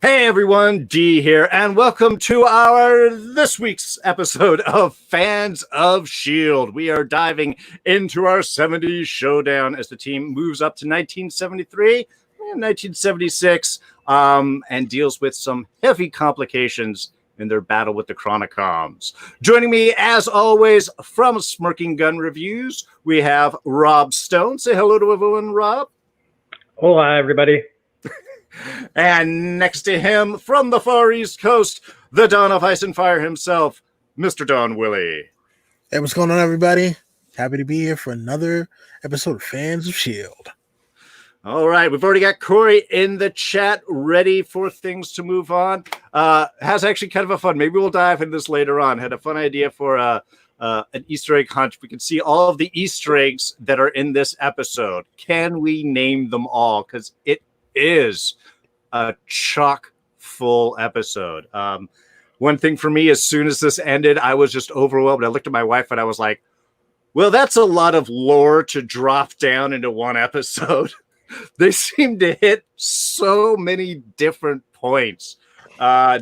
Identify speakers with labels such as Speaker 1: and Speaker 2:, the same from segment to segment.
Speaker 1: Hey everyone, D here, and welcome to this week's episode of Fans of S.H.I.E.L.D. We are diving into our 70s showdown as the team moves up to 1973 and 1976 and deals with some heavy complications in their battle with the Chronicoms. Joining me, as always, from Smirking Gun Reviews, we have Rob Stone. Say hello to everyone, Rob.
Speaker 2: Hola, everybody.
Speaker 1: And next to him, from the far East Coast, the Dawn of Ice and Fire himself, Mr. Don Willie.
Speaker 3: Hey, what's going on, everybody? Happy to be here for another episode of Fans of S.H.I.E.L.D.
Speaker 1: All right, we've already got Corey in the chat, ready for things to move on. Has actually kind of a fun, maybe we'll dive into this later on. Had a fun idea for an Easter egg hunt. We can see all of the Easter eggs that are in this episode. Can we name them all? Because it is a chock full episode. One thing for me, as soon as this ended, I was just overwhelmed. I looked at my wife and I was like, well, that's a lot of lore to drop down into one episode. They seem to hit so many different points.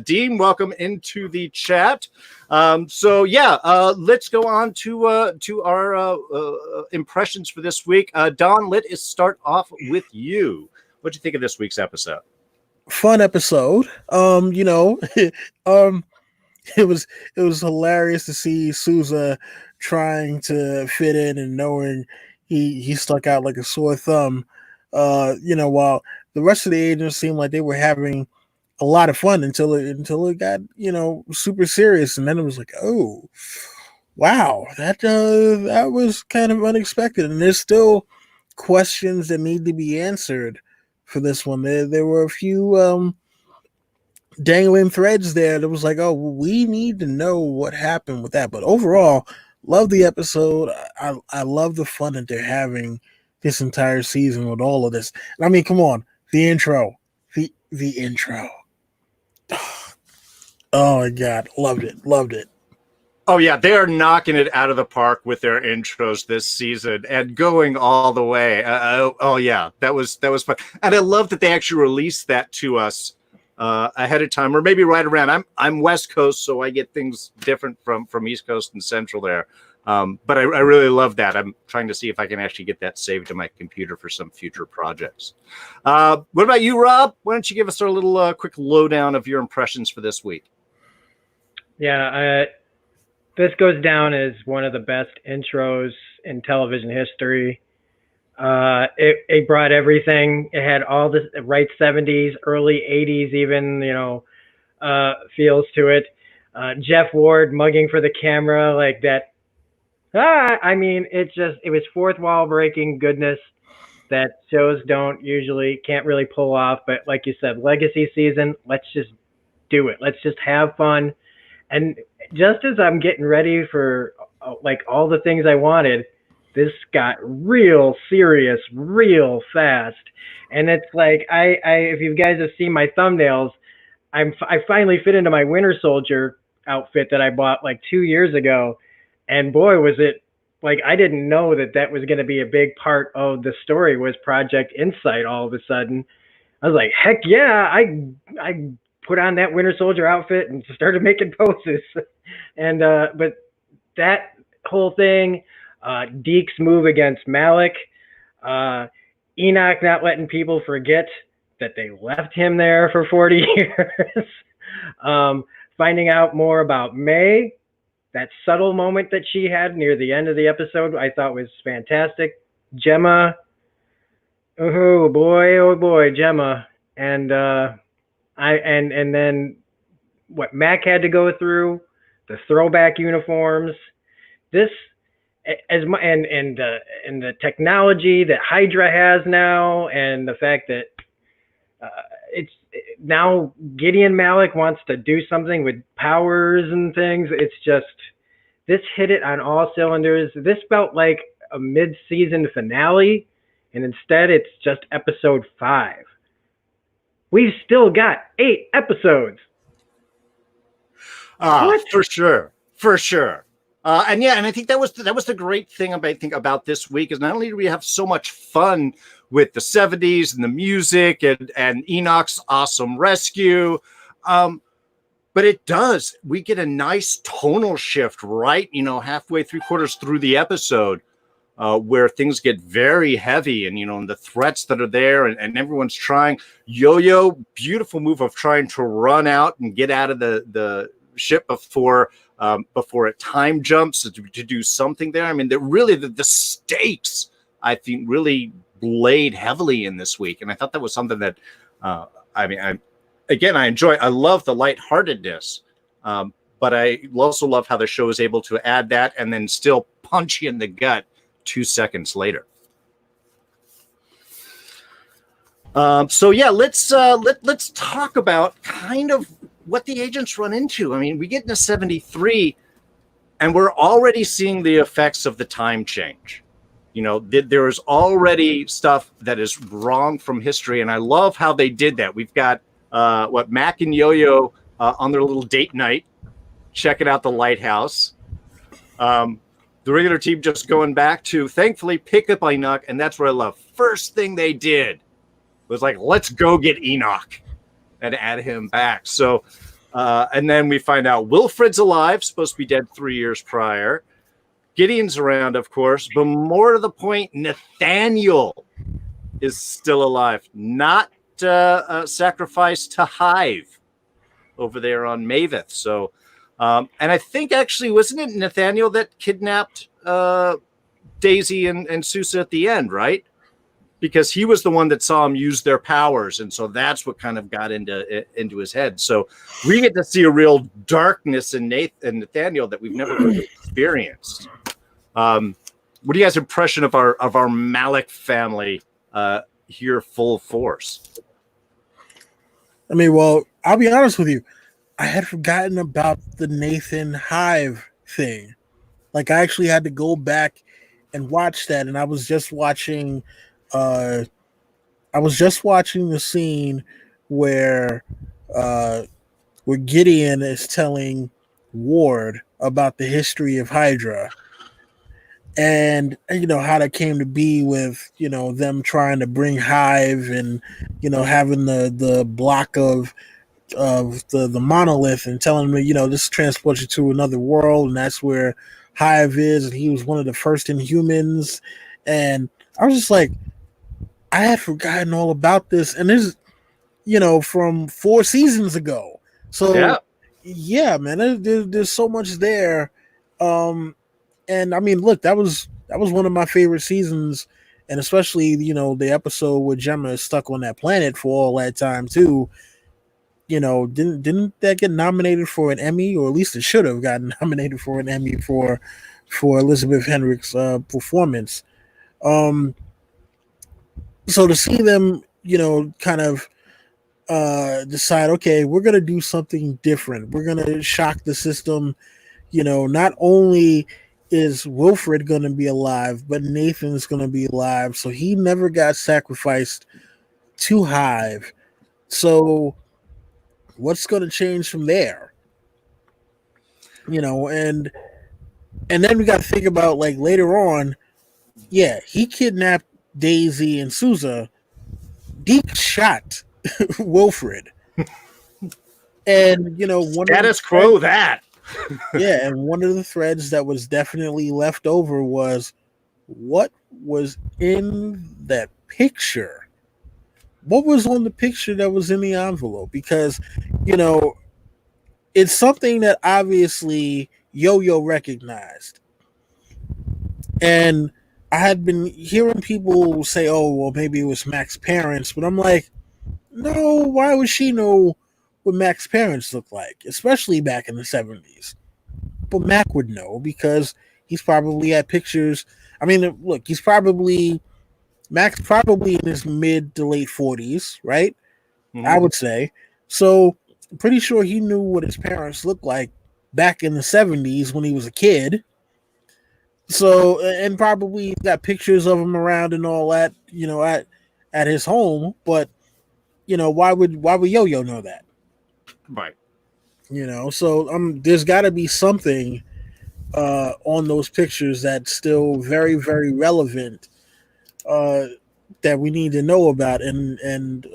Speaker 1: Dean, welcome into the chat. Let's go on to our impressions for this week. Don, let us start off with you. What'd you think of this week's episode?
Speaker 3: Fun episode. It was hilarious to see Sousa trying to fit in and knowing he stuck out like a sore thumb. While the rest of the agents seemed like they were having a lot of fun until it got super serious, and then it was like, oh wow, that was kind of unexpected, and there's still questions that need to be answered for this one. There were a few dangling threads there that was like, oh, we need to know what happened with that. But overall, love the episode. I love the fun that they're having this entire season with all of this. I mean, come on, the intro. The intro. Oh my God, loved it.
Speaker 1: Oh yeah, they are knocking it out of the park with their intros this season and going all the way. Oh yeah, that was fun, and I love that they actually released that to us ahead of time, or maybe right around. I'm West Coast, so I get things different from East Coast and Central there. But I really love that. I'm trying to see if I can actually get that saved to my computer for some future projects. What about you, Rob? Why don't you give us a little quick lowdown of your impressions for this week?
Speaker 2: Yeah, this goes down as one of the best intros in television history. It brought everything. It had all the right 70s, early 80s even, feels to it. Jeff Ward mugging for the camera like that. It was fourth wall breaking goodness that shows can't really pull off. But like you said, legacy season, let's just do it. Let's just have fun. And just as I'm getting ready for all the things I wanted, this got real serious, real fast. And it's like, if you guys have seen my thumbnails, I finally fit into my Winter Soldier outfit that I bought like 2 years ago. And boy, was it like, I didn't know that was going to be a big part of the story, was Project Insight all of a sudden. I was like, heck yeah, I put on that Winter Soldier outfit and started making poses. And but that whole thing, Deke's move against Malick, Enoch not letting people forget that they left him there for 40 years, finding out more about May, that subtle moment that she had near the end of the episode, I thought was fantastic. Gemma, oh boy, Gemma, and then what Mac had to go through, the throwback uniforms, this and the technology that Hydra has now, and the fact that it's now Gideon Malick wants to do something with powers and things. It's just, this hit it on all cylinders. This felt like a mid-season finale, and instead it's just episode 5. We've still got 8 episodes.
Speaker 1: For sure. And I think that was the great thing about this week, is not only do we have so much fun with the 70s and the music and Enoch's awesome rescue. But it does. We get a nice tonal shift, right? Halfway, 3/4 through the episode, where things get very heavy, and the threats that are there, and everyone's trying. Yo-Yo, beautiful move of trying to run out and get out of the ship before it time jumps to do something there. I mean, the stakes, I think, really laid heavily in this week, and I thought that was something that, I enjoy. I love the lightheartedness, but I also love how the show is able to add that and then still punch you in the gut 2 seconds later. Let's talk about kind of what the agents run into. I mean, we get into 73, and we're already seeing the effects of the time change. There is already stuff that is wrong from history, and I love how they did that. We've got Mac and Yo-Yo on their little date night, checking out the lighthouse. The regular team just going back to, thankfully, pick up Enoch, and that's what I love. First thing they did was like, let's go get Enoch and add him back. So, and then we find out Wilfred's alive, supposed to be dead 3 years prior. Gideon's around, of course, but more to the point, Nathaniel is still alive, not sacrificed to Hive over there on Maveth. So, and I think actually, wasn't it Nathaniel that kidnapped Daisy and Sousa at the end, right? Because he was the one that saw him use their powers, and so that's what kind of got into his head. So we get to see a real darkness in Nathaniel that we've never really experienced. What do you guys' impression of our Malick family here full force?
Speaker 3: I mean, well, I'll be honest with you. I had forgotten about the Nathan Hive thing. Like, I actually had to go back and watch that, and I was just watching the scene where Gideon is telling Ward about the history of Hydra, and how that came to be with them trying to bring Hive, and having the block of the monolith, and telling me this transports you to another world, and that's where Hive is, and he was one of the first Inhumans. And I was just like, I had forgotten all about this, and this from 4 seasons ago. So yeah, man, there's so much there. And I mean, look, that was one of my favorite seasons, and especially the episode where Gemma is stuck on that planet for all that time too. Didn't that get nominated for an Emmy, or at least it should have gotten nominated for an Emmy for Elizabeth Henrich's performance. So to see them, kind of decide, okay, we're gonna do something different. We're gonna shock the system. Not only is Wilfred going to be alive, but Nathan's going to be alive. So he never got sacrificed to Hive. So what's going to change from there? And then we got to think about, like, later on, yeah, he kidnapped Daisy and Sousa. Deke shot Wilfred. And,
Speaker 1: status quo that.
Speaker 3: Yeah, and one of the threads that was definitely left over was, what was in that picture? What was on the picture that was in the envelope? Because, it's something that obviously Yo-Yo recognized. And I had been hearing people say, oh, well, maybe it was Mac's parents. But I'm like, no, why would she know what Mac's parents looked like, especially back in the 70s? But Mac would know, because he's probably had pictures. I mean, look, Mac's probably in his mid to late 40s, right? Mm-hmm. I would say. So I'm pretty sure he knew what his parents looked like back in the 70s when he was a kid. So, and probably got pictures of him around and all that, at his home. But, why would Yo-Yo know that?
Speaker 1: Right.
Speaker 3: So there's got to be something on those pictures that's still very, very relevant that we need to know about, and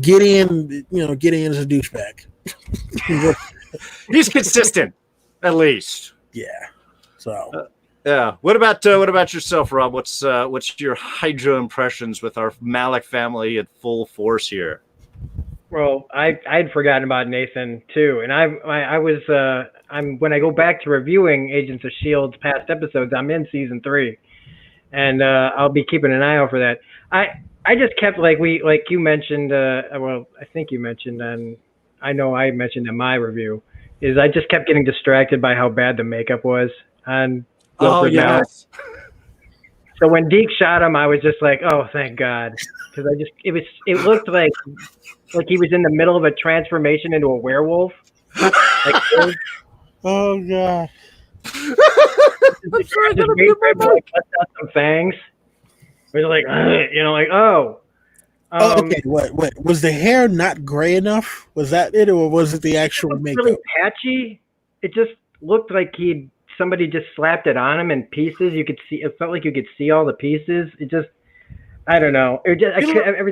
Speaker 3: Gideon, Gideon is a douchebag.
Speaker 1: He's consistent, at least.
Speaker 3: Yeah. So.
Speaker 1: Yeah. What about yourself, Rob? What's your Hydra impressions with our Malick family at full force here?
Speaker 2: Well, I'd forgotten about Nathan too, and I was when I go back to reviewing Agents of Shield's past episodes, I'm in season 3, and I'll be keeping an eye out for that. I just kept like you mentioned. Well, I think you mentioned, and I know I mentioned in my review, is I just kept getting distracted by how bad the makeup was on Wilfred Malick. So when Deke shot him, I was just like, oh, thank God, because it looked like he was in the middle of a transformation into a werewolf.
Speaker 3: Oh God!
Speaker 2: Just wait for him to cut out some fangs. We're like, oh.
Speaker 3: Okay, what was the hair not gray enough? Was that it, or was it the actual makeup?
Speaker 2: Really patchy. It just looked like somebody just slapped it on him in pieces. You could see. It felt like you could see all the pieces. It just, I don't know. Every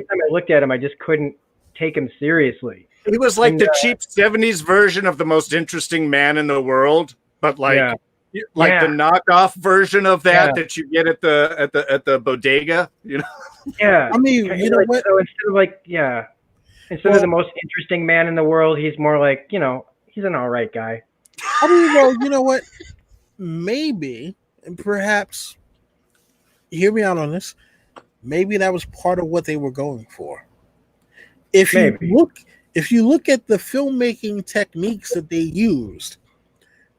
Speaker 2: time I looked at him, I just couldn't take him seriously.
Speaker 1: He was like the cheap 70's version of the most interesting man in the world, but the knockoff version of that you get at the bodega,
Speaker 2: Yeah.
Speaker 3: I mean, what?
Speaker 2: So instead of the most interesting man in the world, he's more like, he's an all right guy.
Speaker 3: I mean, well, you know what? Maybe, and perhaps, hear me out on this. Maybe that was part of what they were going for. If you look at the filmmaking techniques that they used,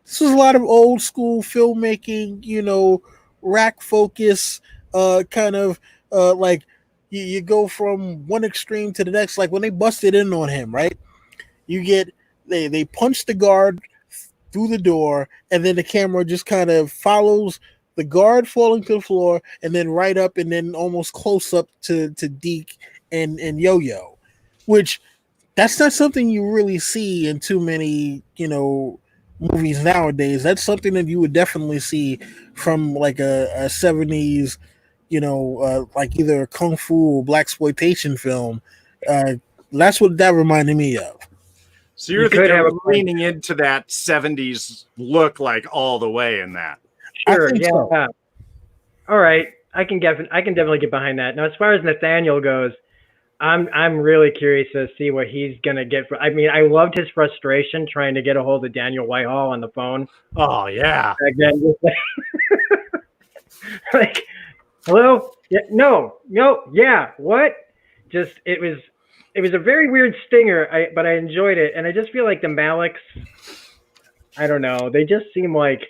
Speaker 3: this was a lot of old school filmmaking, rack focus, kind of like you go from one extreme to the next. Like when they busted in on him, right? You get they punch the guard through the door, and then the camera just kind of follows the guard falling to the floor, and then right up, and then almost close up to Deke and Yo-Yo, which that's not something you really see in too many, movies nowadays. That's something that you would definitely see from like a 70's, like either a kung fu or blaxploitation film. That's what that reminded me of.
Speaker 1: So you're leaning into that 70's look like all the way in that.
Speaker 2: Sure, yeah. So. All right, I can definitely get behind that. Now, as far as Nathaniel goes, I'm really curious to see what he's gonna get. I mean, I loved his frustration trying to get a hold of Daniel Whitehall on the phone.
Speaker 1: Oh yeah.
Speaker 2: Again, like, hello? Yeah, no, yeah, what? Just it was a very weird stinger, but I enjoyed it, and I just feel like the Malicks, I don't know, they just seem like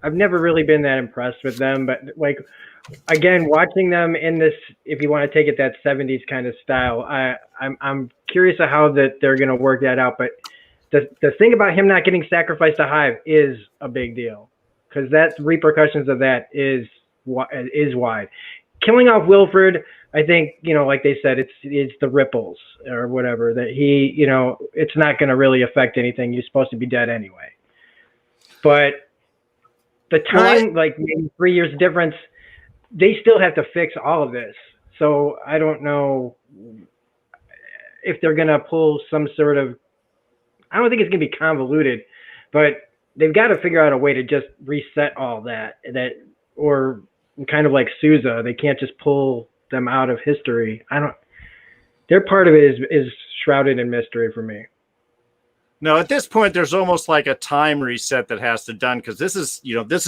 Speaker 2: I've never really been that impressed with them, but like, again, watching them in this, if you want to take it that 70's kind of style, I'm curious of how that they're going to work that out. But the thing about him not getting sacrificed to Hive is a big deal, because that repercussions of that is wide. Killing off Wilfred, I think, like they said, it's the ripples or whatever that he, it's not going to really affect anything. You're supposed to be dead anyway. But the time, like maybe 3 years difference, they still have to fix all of this. So I don't know if they're going to pull some sort of, I don't think it's going to be convoluted, but they've got to figure out a way to just reset all that, or kind of like Sousa, they can't just pull them out of history. Their part of it is shrouded in mystery for me.
Speaker 1: No, at this point, there's almost like a time reset that has to done, because this is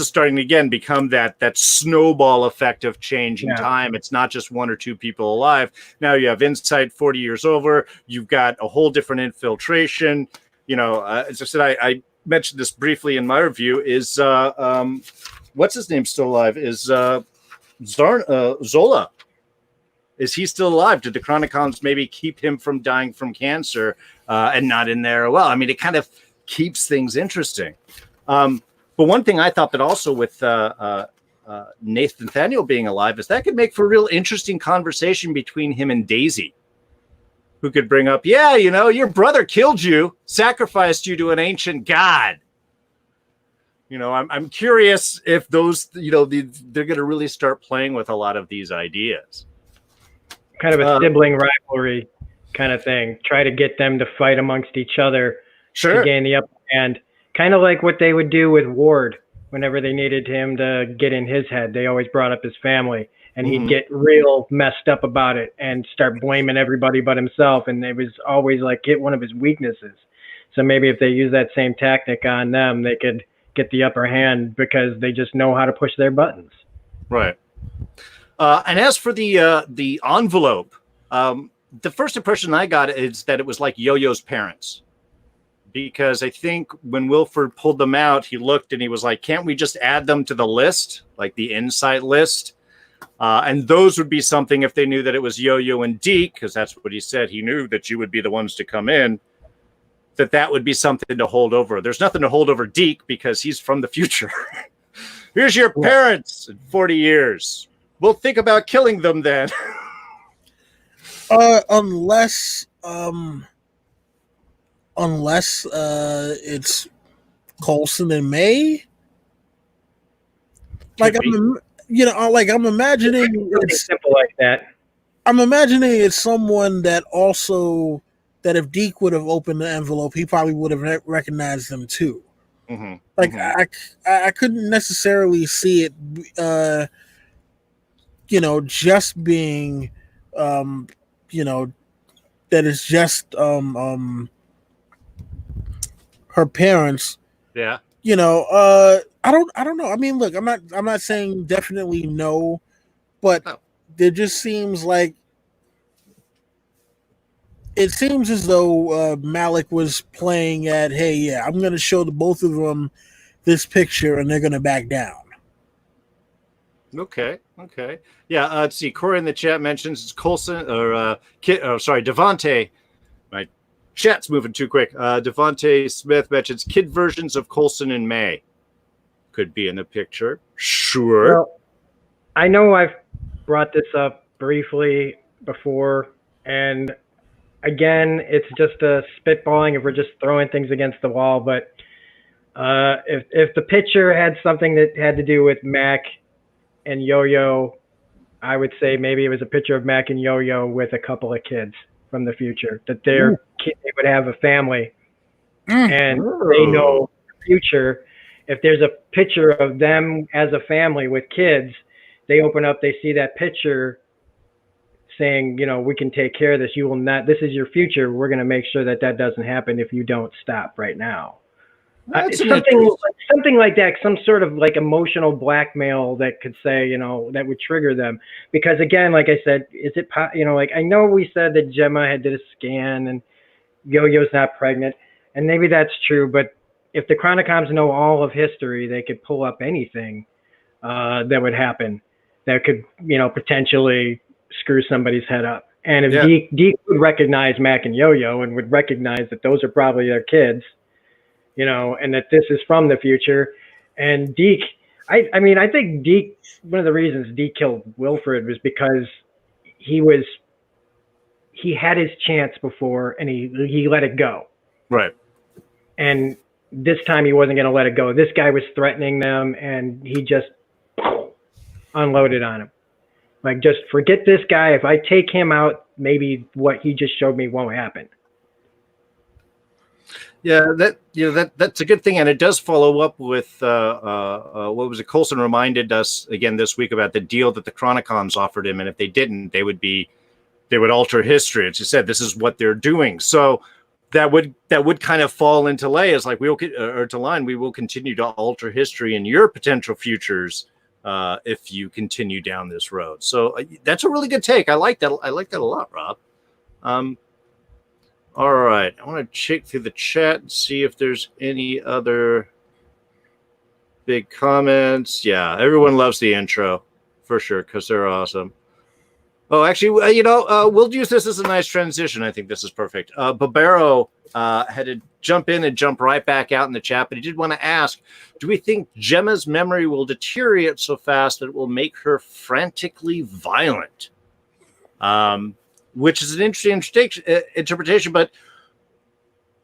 Speaker 1: starting to again become that snowball effect of changing time. It's not just one or two people alive. Now you have Insight 40 years over. You've got a whole different infiltration. As I said, I mentioned this briefly in my review. Is what's his name still alive? Is Zola? Is he still alive? Did the Chronicons maybe keep him from dying from cancer and not in there? Well, I mean, it kind of keeps things interesting. But one thing I thought that also with Nathaniel being alive is that could make for a real interesting conversation between him and Daisy, who could bring up, your brother killed you, sacrificed you to an ancient god. I'm curious if those, they're going to really start playing with a lot of these ideas.
Speaker 2: Kind of a sibling rivalry kind of thing. Try to get them to fight amongst each other to gain the upper hand. Kind of like what they would do with Ward whenever they needed him to get in his head. They always brought up his family, and he'd get real messed up about it and start blaming everybody but himself. And it was always like one of his weaknesses. So maybe if they use that same tactic on them, they could get the upper hand because they just know how to push their buttons.
Speaker 1: Right. And as for the envelope, the first impression I got is that it was like Yoyo's parents, because I think when Wilford pulled them out, he looked and he was like, can't we just add them to the list, like the insight list? And those would be something if they knew that it was Yo-Yo and Deke, because that's what he said. He knew that you would be the ones to come in, that would be something to hold over. There's nothing to hold over Deke because he's from the future. Here's your parents in 40 years. We'll think about killing them then.
Speaker 3: Unless it's Coulson and May. I'm imagining
Speaker 2: it's simple like that.
Speaker 3: I'm imagining it's someone that also, that if Deke would have opened the envelope, he probably would have recognized them too. I couldn't necessarily see it, just being, that it's just her parents.
Speaker 1: Yeah.
Speaker 3: I don't know. I mean, look, I'm not saying definitely no, but there just seems like, it seems as though Malick was playing at, hey, yeah, I'm going to show the both of them this picture and they're going to back down.
Speaker 1: Okay. Yeah, let's see. Corey in the chat mentions it's Coulson Devante. My chat's moving too quick. Devante Smith mentions kid versions of Coulson and May could be in the picture. Sure.
Speaker 2: Well, I know I've brought this up briefly before, and again, it's just a spitballing if we're just throwing things against the wall. But if the picture had something that had to do with Mac and Yo-Yo, I would say maybe it was a picture of Mac and Yo-Yo with a couple of kids from the future, that they would have a family and they know the future. If there's a picture of them as a family with kids, they open up, they see that picture saying, we can take care of this. You will not, this is your future. We're going to make sure that doesn't happen if you don't stop right now. Something like that, some sort of like emotional blackmail that could say, that would trigger them. Because again, like I said, I know we said that Gemma had did a scan and Yo-Yo's not pregnant, and maybe that's true, but if the Chronicoms know all of history, they could pull up anything that would happen that could, potentially screw somebody's head up. And if Deke would recognize Mac and Yo-Yo and would recognize that those are probably their kids, and that this is from the future. And Deke, I think Deke, one of the reasons Deke killed Wilfred was because he had his chance before and he let it go.
Speaker 1: Right.
Speaker 2: And this time he wasn't going to let it go. This guy was threatening them and he just unloaded on him. Like, just forget this guy. If I take him out, maybe what he just showed me won't happen.
Speaker 1: Yeah, that's a good thing, and it does follow up with what was it? Coulson reminded us again this week about the deal that the Chronicoms offered him, and if they didn't, they would alter history. As you said, this is what they're doing. So that would kind of fall into line. We will continue to alter history in your potential futures if you continue down this road. So that's a really good take. I like that. I like that a lot, Rob. All right, I want to check through the chat and see if there's any other big comments. Yeah, everyone loves the intro for sure because they're awesome. Oh, actually, we'll use this as a nice transition. I think this is perfect. Barbero had to jump in and jump right back out in the chat, but he did want to ask, do we think Gemma's memory will deteriorate so fast that it will make her frantically violent? Which is an interesting interpretation. But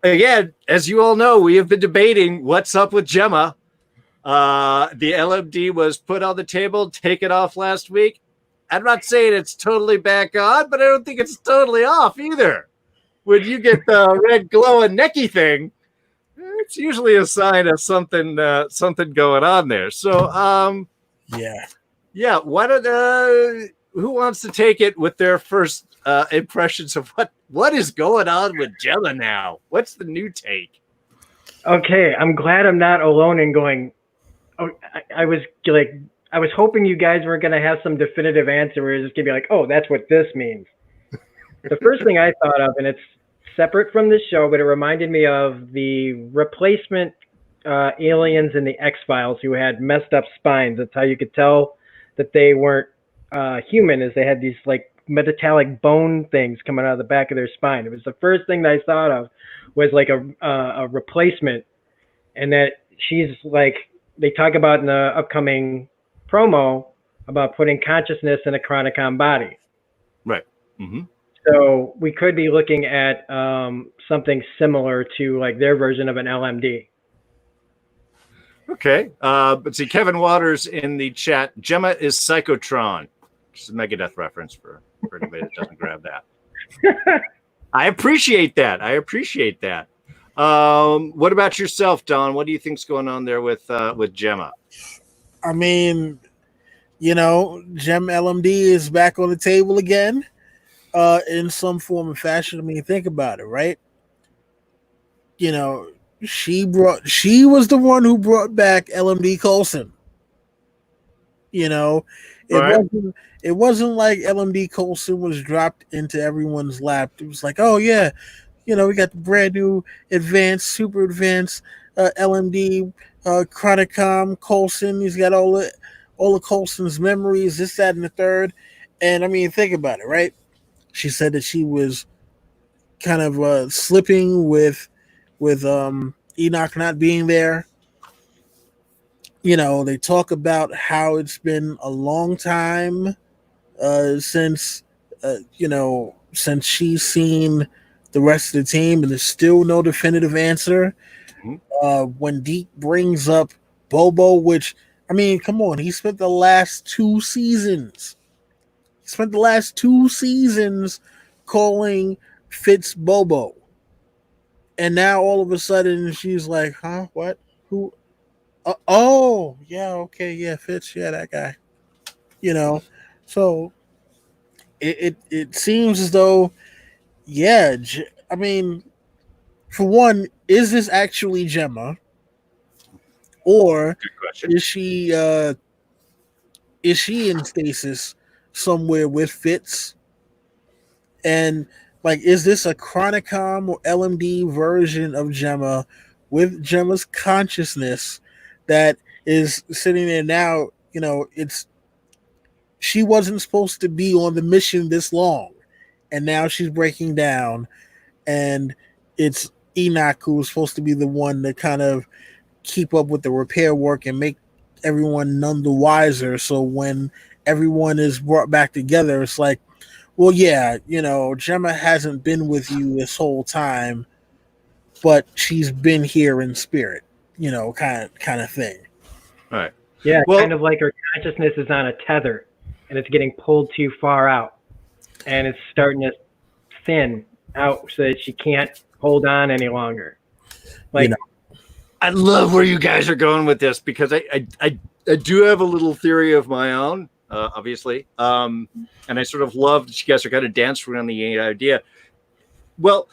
Speaker 1: again, as you all know, we have been debating what's up with Gemma. The LMD was put on the table, taken off last week. I'm not saying it's totally back on, but I don't think it's totally off either. When you get the red glowing necky thing, it's usually a sign of something going on there. So, yeah. Why don't who wants to take it with their first impressions of what is going on with Gemma now? What's the new take?
Speaker 2: Okay, I'm glad I'm not alone in going. Oh, I was hoping you guys were going to have some definitive answer where you're just going to be like, oh, that's what this means. The first thing I thought of, and it's separate from this show, but it reminded me of the replacement aliens in the X-Files who had messed up spines. That's how you could tell that they weren't human, is they had these like metallic bone things coming out of the back of their spine. It was the first thing that I thought of was like a replacement, and that she's like, they talk about in the upcoming promo about putting consciousness in a Chronicon body.
Speaker 1: Right. Mm-hmm.
Speaker 2: So we could be looking at something similar to like their version of an LMD.
Speaker 1: Okay. But see, Kevin Waters in the chat, Gemma is Psychotron. It's a Megadeth reference for anybody that doesn't grab that. I appreciate that. What about yourself, Don? What do you think's going on there with Gemma?
Speaker 3: I mean, Gem LMD is back on the table again, in some form or fashion. I mean, think about it, right? She was the one who brought back LMD Coulson. It wasn't like LMD Coulson was dropped into everyone's lap. It was like, oh yeah, we got the brand new super advanced LMD Chronicom Coulson. He's got all of Coulson's memories, this, that, and the third. And I mean, think about it, right? She said that she was kind of slipping with Enoch not being there. They talk about how it's been a long time since she's seen the rest of the team, and there's still no definitive answer. Mm-hmm. When Deep brings up Bobo, which, I mean, come on, he spent the last 2 seasons. Calling Fitz Bobo. And now all of a sudden she's like, huh? What? Who? Oh, yeah, okay, yeah, Fitz, yeah, that guy. So it seems as though, yeah, I mean, for one, is this actually Gemma? Or is she in stasis somewhere with Fitz? And like, is this a Chronicom or LMD version of Gemma with Gemma's consciousness that is sitting there now? She wasn't supposed to be on the mission this long, and now she's breaking down, and it's Enoch who was supposed to be the one to kind of keep up with the repair work and make everyone none the wiser. So when everyone is brought back together, it's like, well, yeah, Gemma hasn't been with you this whole time, but she's been here in spirit, kind of thing.
Speaker 1: All right.
Speaker 2: Yeah, well, kind of like her consciousness is on a tether, and it's getting pulled too far out, and it's starting to thin out so that she can't hold on any longer. Like,
Speaker 1: I love where you guys are going with this, because I do have a little theory of my own. Obviously. And I sort of love that you guys are kind of dancing around the idea. Well,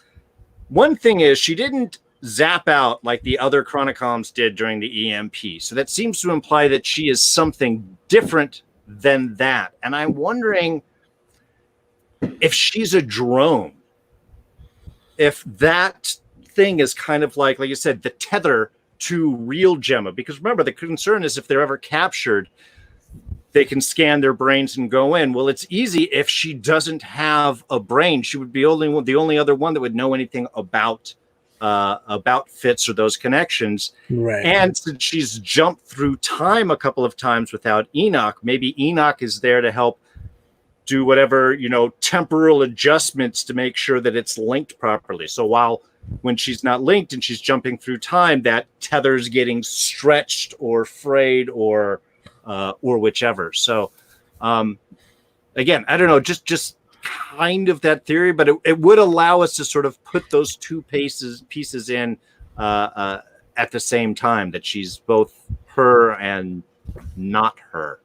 Speaker 1: one thing is, she didn't zap out like the other Chronicoms did during the EMP. So that seems to imply that she is something different than that. And I'm wondering if she's a drone, if that thing is kind of like you said, the tether to real Gemma. Because remember, the concern is if they're ever captured, they can scan their brains and go in. Well, it's easy if she doesn't have a brain. She would be the only other one that would know anything about Fitz or those connections.
Speaker 3: Right.
Speaker 1: And since she's jumped through time a couple of times without Enoch, maybe Enoch is there to help do whatever, temporal adjustments to make sure that it's linked properly. So while when she's not linked and she's jumping through time, that tether's getting stretched or frayed or whichever. So again, I don't know, just kind of that theory, but it would allow us to sort of put those two pieces in at the same time, that she's both her and not her.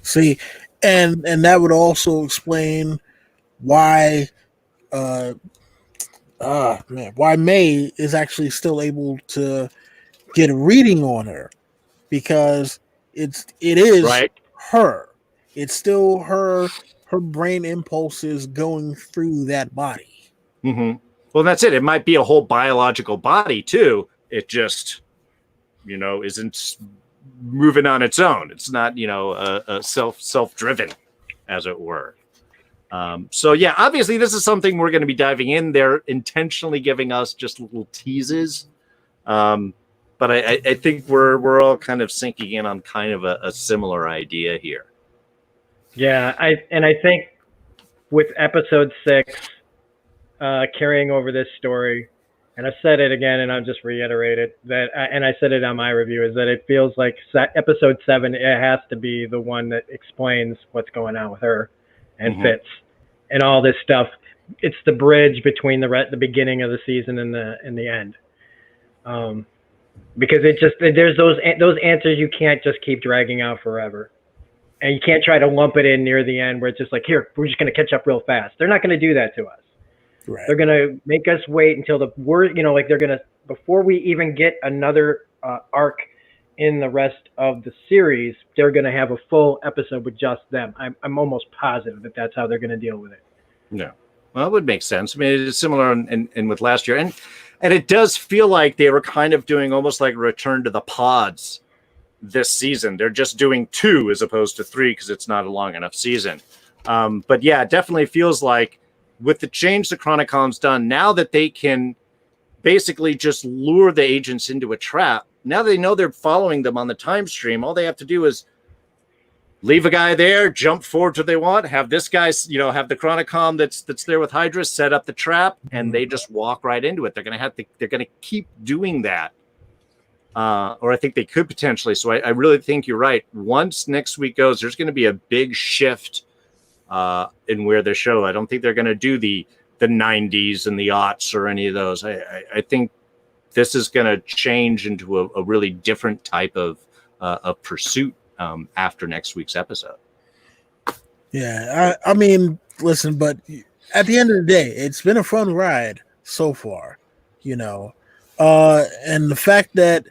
Speaker 3: See, and that would also explain why why May is actually still able to get a reading on her, because it is
Speaker 1: right.
Speaker 3: her. It's still her brain impulses going through that body.
Speaker 1: Mm-hmm. Well, that's it. It might be a whole biological body too. It just, isn't moving on its own. It's not, a self-driven, as it were. So yeah, obviously this is something we're going to be diving in. They're intentionally giving us just little teases. But I think we're all kind of sinking in on kind of a similar idea here.
Speaker 2: Yeah, I think with episode 6 carrying over this story, and I've said it again, and I'll just reiterate it, that and I said it on my review, is that it feels like episode 7, it has to be the one that explains what's going on with her and Fitz and all this stuff. It's the bridge between the beginning of the season and the end. Because there's those answers you can't just keep dragging out forever. And you can't try to lump it in near the end where it's just like, here, we're just going to catch up real fast. They're not going to do that to us.
Speaker 3: Right.
Speaker 2: They're going to make us wait until before we even get another arc in the rest of the series, they're going to have a full episode with just them. I'm almost positive that that's how they're going to deal with it.
Speaker 1: No. Well, it would make sense. I mean, it's similar in with last year. And it does feel like they were kind of doing almost like a return to the pods this season. They're just doing 2 as opposed to 3 because it's not a long enough season. But yeah, it definitely feels like with the change the Chronicom's done, now that they can basically just lure the agents into a trap, now they know they're following them on the time stream, all they have to do is leave a guy there, jump forward to they want, have this guy, have the Chronicom that's there with Hydra set up the trap, and they just walk right into it. They're going to keep doing that. Or I think they could potentially. So I really think you're right. Once next week goes, there's going to be a big shift in where the show. I don't think they're going to do the 90s and the aughts or any of those. I think this is going to change into a really different type of pursuit after next week's episode.
Speaker 3: Yeah, I mean, listen, but at the end of the day, it's been a fun ride so far, and the fact that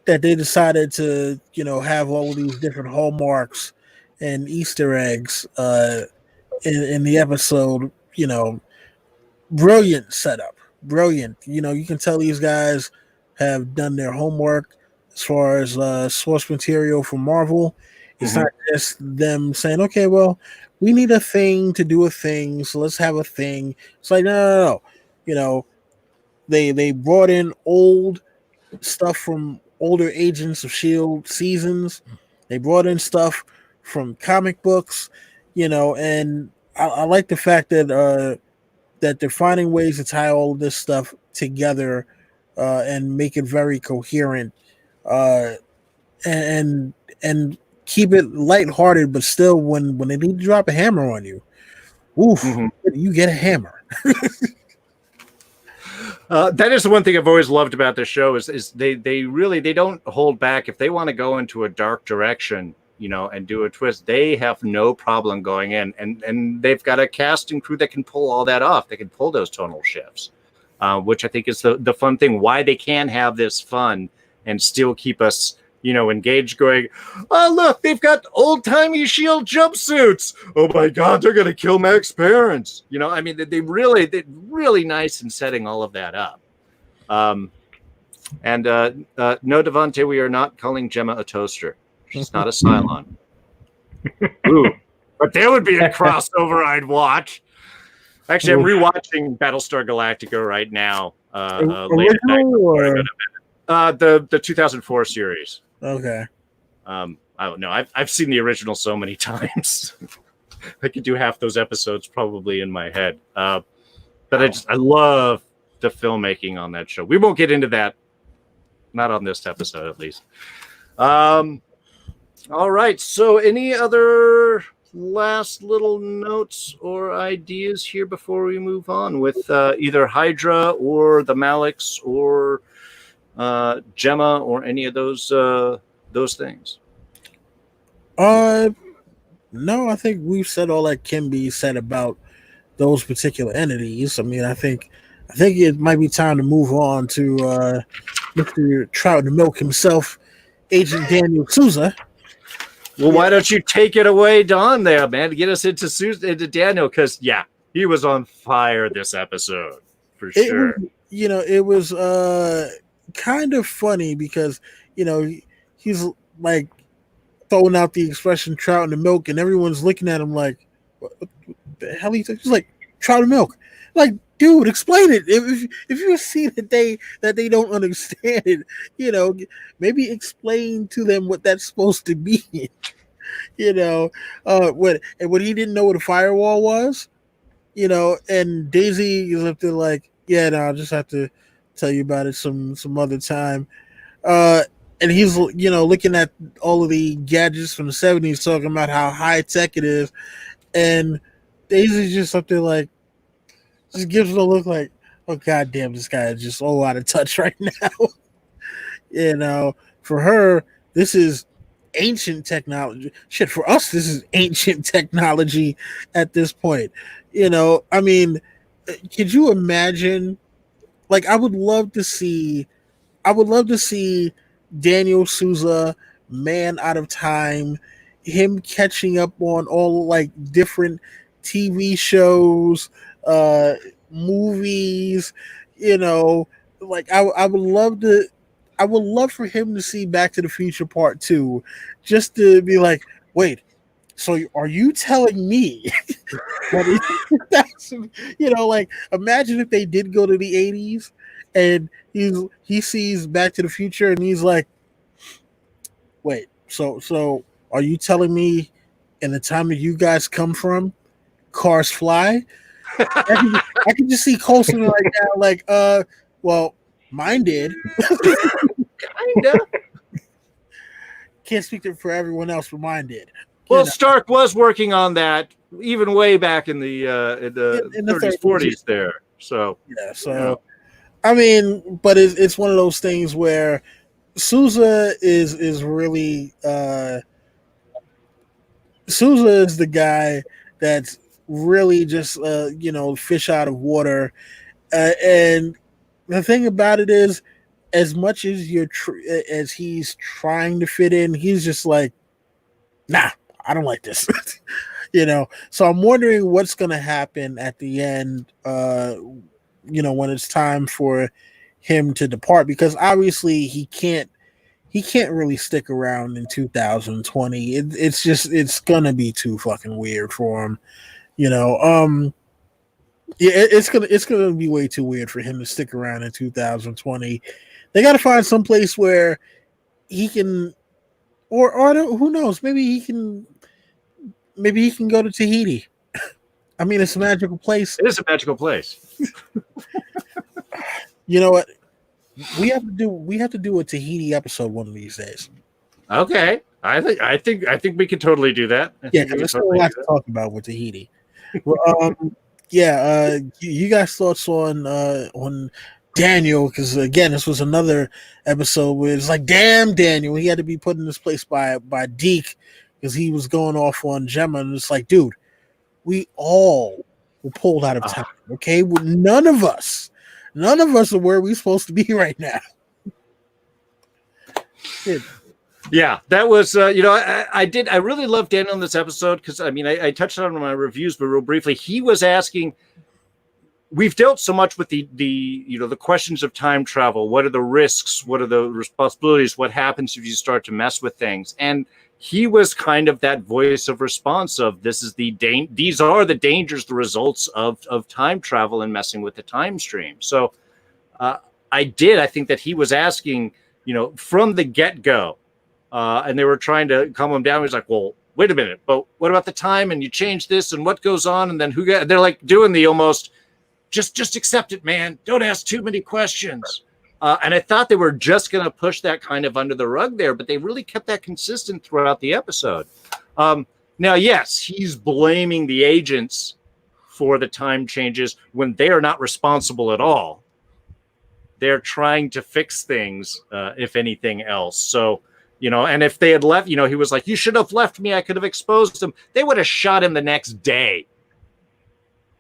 Speaker 3: they decided to, have all of these different hallmarks and Easter eggs in the episode, brilliant setup, brilliant. You can tell these guys have done their homework as far as source material from Marvel. It's not just them saying, okay, well, we need a thing to do a thing, so let's have a thing. It's like, no. They brought in old stuff from older Agents of S.H.I.E.L.D. seasons. They brought in stuff from comic books, and I like the fact that they're finding ways to tie all of this stuff together and make it very coherent and keep it lighthearted, but still when they need to drop a hammer on you, you get a hammer.
Speaker 1: That is the one thing I've always loved about this show is they don't hold back. If they want to go into a dark direction, and do a twist, they have no problem going in, and they've got a cast and crew that can pull all that off. They can pull those tonal shifts, which I think is the fun thing. Why they can have this fun and still keep us, engaged, going, oh, look, they've got old-timey S.H.I.E.L.D. jumpsuits. Oh, my God, they're going to kill Mac's parents. I mean, they're really nice in setting all of that up. No, Devante, we are not calling Gemma a toaster. She's not a Cylon. Ooh, but there would be a crossover I'd watch. Actually, I'm rewatching Battlestar Galactica right now. Late at night. The 2004 series.
Speaker 3: Okay.
Speaker 1: I don't know. I've seen the original so many times. I could do half those episodes probably in my head. But I love the filmmaking on that show. We won't get into that, not on this episode at least. All right, so any other last little notes or ideas here before we move on with either Hydra or the Malicks or Gemma or any of those things?
Speaker 3: No, I think we've said all that can be said about those particular entities. I mean, I think it might be time to move on to Mr. Trout and Milk himself, Agent Daniel Sousa.
Speaker 1: Well, why don't you take it away, Don, there, man, to get us into Daniel, because, yeah, he was on fire this episode, for sure.
Speaker 3: It was kind of funny because, he's like throwing out the expression trout and the milk, and everyone's looking at him like, what the hell are you talking? He's like, trout and milk. Like, dude, explain it. If you see that they don't understand it, maybe explain to them what that's supposed to be. When he didn't know what a firewall was, and Daisy is up there like, yeah, no, I'll just have to tell you about it some other time. And he's looking at all of the gadgets from the 70s, talking about how high tech it is, and Daisy's just up there like, just gives it a look like, oh goddamn, this guy is just all out of touch right now. For her, this is ancient technology. Shit, for us, this is ancient technology at this point. I mean, could you imagine? Like, I would love to see Daniel Sousa, Man Out of Time, him catching up on all like different TV shows, movies, like I would love for him to see Back to the Future Part 2, just to be like, wait, so are you telling me that's, like, imagine if they did go to the 80s and he sees Back to the Future and he's like, wait, so are you telling me in the time that you guys come from, cars fly? I can just see Coulson right now, like, well, mine did.
Speaker 1: Kinda.
Speaker 3: Can't speak for everyone else, but mine did.
Speaker 1: Well, Stark was working on that even way back in the 30s, 40s there. So
Speaker 3: yeah, I mean, but it's one of those things where Sousa is really Sousa is the guy that's really just fish out of water, and the thing about it is, as much as as he's trying to fit in, he's just like, nah, I don't like this. So I'm wondering what's going to happen at the end, when it's time for him to depart, because obviously he can't really stick around in 2020. It's going to be too fucking weird for him. It's gonna be way too weird for him to stick around in 2020. They got to find some place where he can, or who knows? Maybe he can go to Tahiti. I mean, it's a magical place.
Speaker 1: It is a magical place.
Speaker 3: You know what? We have to do a Tahiti episode one of these days.
Speaker 1: Okay, I think we can totally do that.
Speaker 3: Yeah, because there's still a lot to talk about with Tahiti. Well, you guys' thoughts on Daniel? Because again, this was another episode where it's like, damn, Daniel, he had to be put in this place by Deke because he was going off on Gemma, and it's like, dude, we all were pulled out of time. Okay, none of us are where we're supposed to be right now.
Speaker 1: Yeah, that was, I really loved Daniel in this episode because, I mean, I touched on it in my reviews, but real briefly, he was asking, we've dealt so much with the questions of time travel. What are the risks? What are the responsibilities? What happens if you start to mess with things? And he was kind of that voice of response of, these are the dangers, the results of time travel and messing with the time stream. So I think that he was asking, from the get-go, and they were trying to calm him down. He's like, well, wait a minute, but what about the time? And you change this and what goes on? And then they're like doing the almost, just accept it, man. Don't ask too many questions. And I thought they were just going to push that kind of under the rug there, but they really kept that consistent throughout the episode. Now, yes, he's blaming the agents for the time changes when they are not responsible at all. They're trying to fix things, if anything else. So, and if they had left, he was like, you should have left me. I could have exposed him. They would have shot him the next day.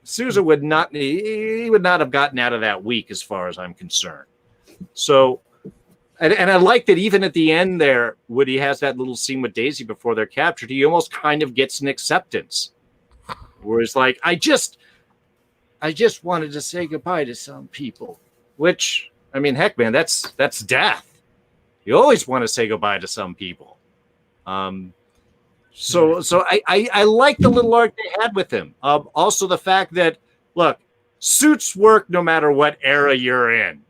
Speaker 1: Sousa would not have gotten out of that week as far as I'm concerned. So, and I like that even at the end there, Woody has that little scene with Daisy before they're captured. He almost kind of gets an acceptance where he's like, I just wanted to say goodbye to some people, which, I mean, heck, man, that's death. You always want to say goodbye to some people. So I like the little arc they had with him. Also the fact that, look, suits work no matter what era you're in.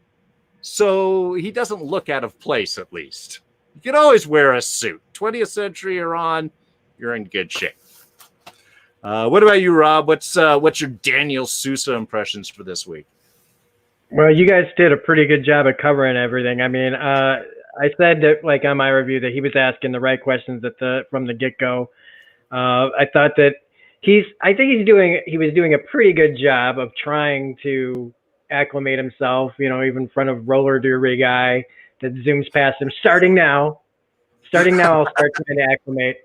Speaker 1: So he doesn't look out of place, at least. You can always wear a suit. 20th century you're on, you're in good shape. What about you, Rob? What's your Daniel Sousa impressions for this week?
Speaker 2: Well, you guys did a pretty good job of covering everything. I mean, I said that, like, on my review, that he was asking the right questions from the get-go. I thought that he was doing a pretty good job of trying to acclimate himself, even in front of roller derby guy that zooms past him. Starting now, I'll start trying to acclimate.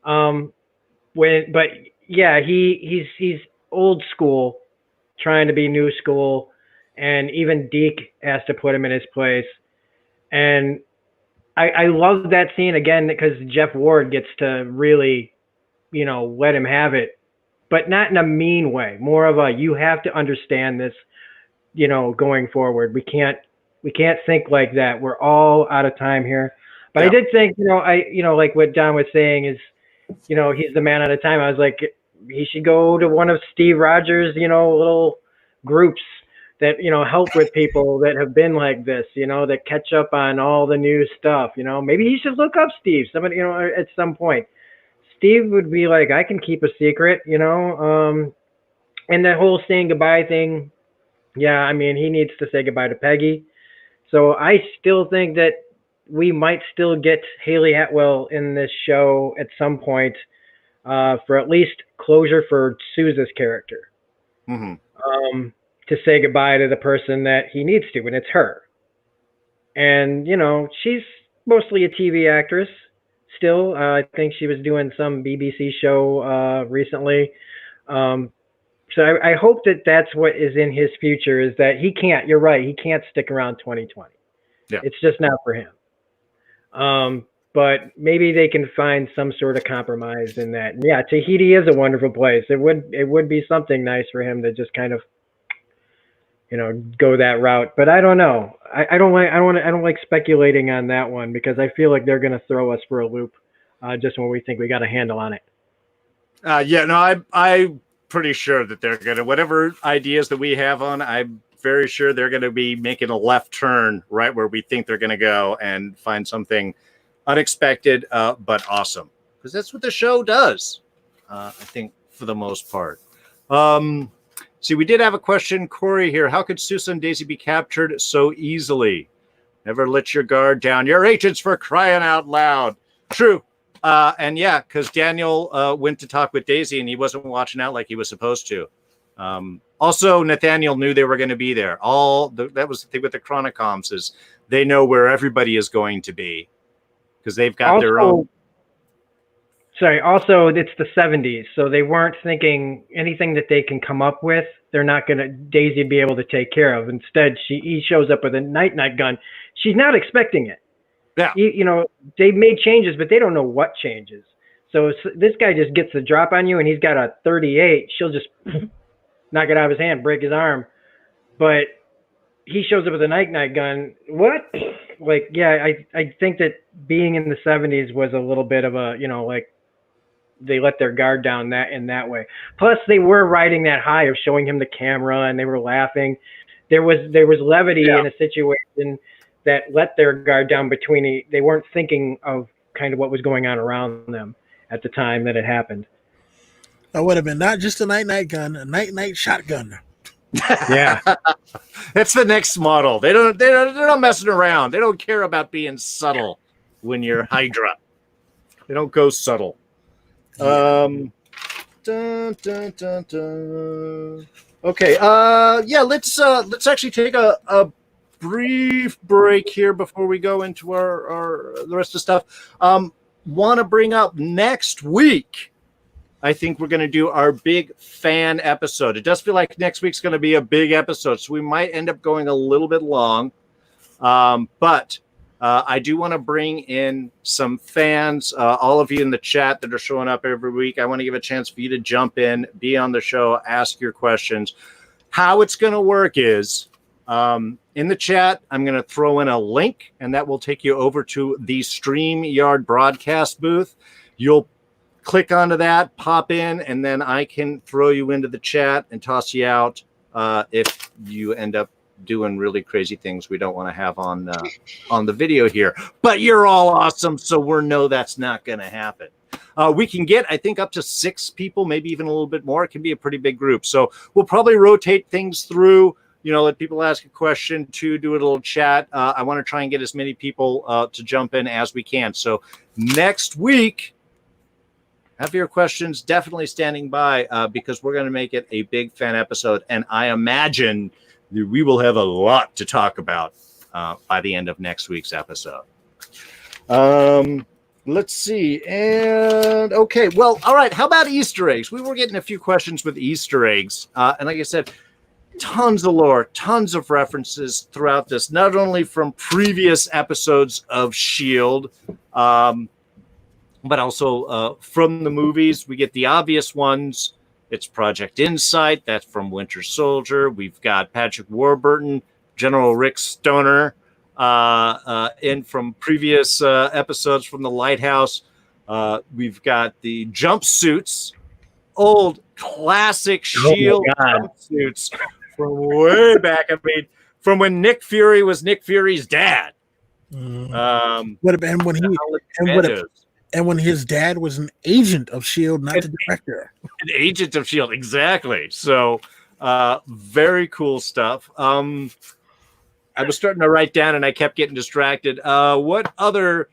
Speaker 2: But yeah, he's old school, trying to be new school, and even Deke has to put him in his place. And I love that scene again because Jeff Ward gets to really, let him have it, but not in a mean way. More of a, you have to understand this, going forward. We can't think like that. We're all out of time here. But yeah. I did think, like what Don was saying is, he's the man out of time. I was like, he should go to one of Steve Rogers', little groups that, help with people that have been like this, that catch up on all the new stuff. Maybe he should look up Steve. Somebody, at some point, Steve would be like, I can keep a secret, and that whole saying goodbye thing. Yeah, I mean, he needs to say goodbye to Peggy. So I still think that we might still get Haley Atwell in this show at some point, for at least closure for Sousa's character. Mm-hmm. To say goodbye to the person that he needs to, and it's her. And, she's mostly a TV actress still. I think she was doing some BBC show recently. So I hope that that's what is in his future, is that you're right, he can't stick around 2020. Yeah. It's just not for him. But maybe they can find some sort of compromise in that. And yeah, Tahiti is a wonderful place. It would be something nice for him to just kind of, go that route. But I don't know. I don't like speculating on that one, because I feel like they're going to throw us for a loop just when we think we got a handle on it.
Speaker 1: I'm pretty sure that they're going to, whatever ideas that we have on, I'm very sure they're going to be making a left turn right where we think they're going to go and find something unexpected, but awesome. Because that's what the show does, I think, for the most part. See, we did have a question, Corey, here. How could Sousa and Daisy be captured so easily? Never let your guard down. You're agents, for crying out loud. True. And yeah, because Daniel went to talk with Daisy and he wasn't watching out like he was supposed to. Also, Nathaniel knew they were going to be there. That was the thing with the Chronicoms, is they know where everybody is going to be because they've got their own.
Speaker 2: Sorry. Also, it's the 70's, so they weren't thinking anything that they can come up with. They're not going to Daisy be able to take care of. Instead, he shows up with a night gun. She's not expecting it. Yeah. They've made changes, but they don't know what changes. So this guy just gets the drop on you, and he's got a 38. She'll just knock it out of his hand, break his arm. But he shows up with a night gun. What? Like, yeah, I think that being in the 70's was a little bit of a, like, they let their guard down in that way. Plus, they were riding that high of showing him the camera, and they were laughing. There was levity in a situation that let their guard down they weren't thinking of kind of what was going on around them at the time that it happened.
Speaker 3: That would have been not just a night gun, a night shotgun.
Speaker 2: Yeah.
Speaker 1: That's the next model. They're not messing around. They don't care about being subtle when you're Hydra. They don't go subtle. Dun, dun, dun, dun. Okay. Yeah. Let's actually take a brief break here before we go into our the rest of the stuff. Want to bring up next week. I think we're going to do our big fan episode. It does feel like next week's going to be a big episode, so we might end up going a little bit long. But I do want to bring in some fans, all of you in the chat that are showing up every week. I want to give a chance for you to jump in, be on the show, ask your questions. How it's going to work is in the chat, I'm going to throw in a link, and that will take you over to the StreamYard broadcast booth. You'll click onto that, pop in, and then I can throw you into the chat and toss you out if you end up doing really crazy things we don't want to have on the video here. But you're all awesome, so we know that's not going to happen. We can get, I think, up to 6 people, maybe even a little bit more. It can be a pretty big group. So we'll probably rotate things through, let people ask a question, to do a little chat. I want to try and get as many people to jump in as we can. So next week, have your questions definitely standing by because we're going to make it a big fan episode. And I imagine that we will have a lot to talk about by the end of next week's episode. Let's see. And okay, well, all right. How about Easter eggs? We were getting a few questions with Easter eggs. And like I said, tons of lore, tons of references throughout this, not only from previous episodes of S.H.I.E.L.D., but also from the movies. We get the obvious ones. It's Project Insight. That's from Winter Soldier. We've got Patrick Warburton, General Rick Stoner, in from previous episodes from The Lighthouse. We've got the jumpsuits, old classic S.H.I.E.L.D. jumpsuits from way back. I mean, from when Nick Fury was Nick Fury's dad.
Speaker 3: And when his dad was an agent of S.H.I.E.L.D., not the director.
Speaker 1: An agent of S.H.I.E.L.D., exactly. So, very cool stuff. I was starting to write down, and I kept getting distracted. What other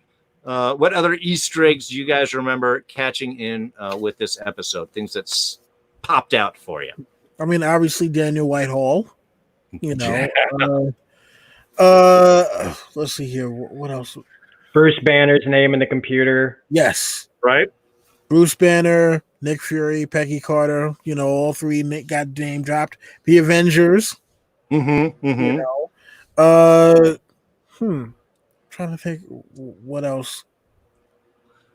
Speaker 1: Easter eggs do you guys remember catching in with this episode? Things that's popped out for you?
Speaker 3: I mean, obviously, Daniel Whitehall. Let's see here. What else?
Speaker 2: Bruce Banner's name in the computer.
Speaker 3: Yes.
Speaker 1: Right?
Speaker 3: Bruce Banner, Nick Fury, Peggy Carter, all 3 got name dropped. The Avengers.
Speaker 1: Mm-hmm.
Speaker 3: Trying to think what else.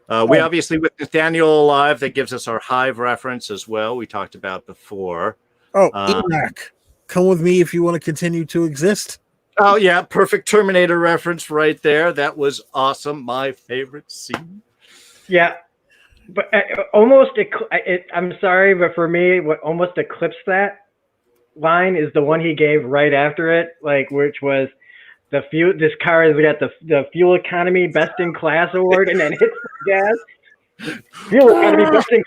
Speaker 1: We obviously, with Nathaniel alive, that gives us our Hive reference as well. We talked about before.
Speaker 3: Enoch. Come with me if you want to continue to exist.
Speaker 1: Oh, yeah. Perfect Terminator reference right there. That was awesome. My favorite scene.
Speaker 2: Yeah. But I'm sorry, but for me, what almost eclipsed that line is the one he gave right after it, which was the fuel. This car has got the fuel economy best in class award, and then hits the gas. Fuel economy best in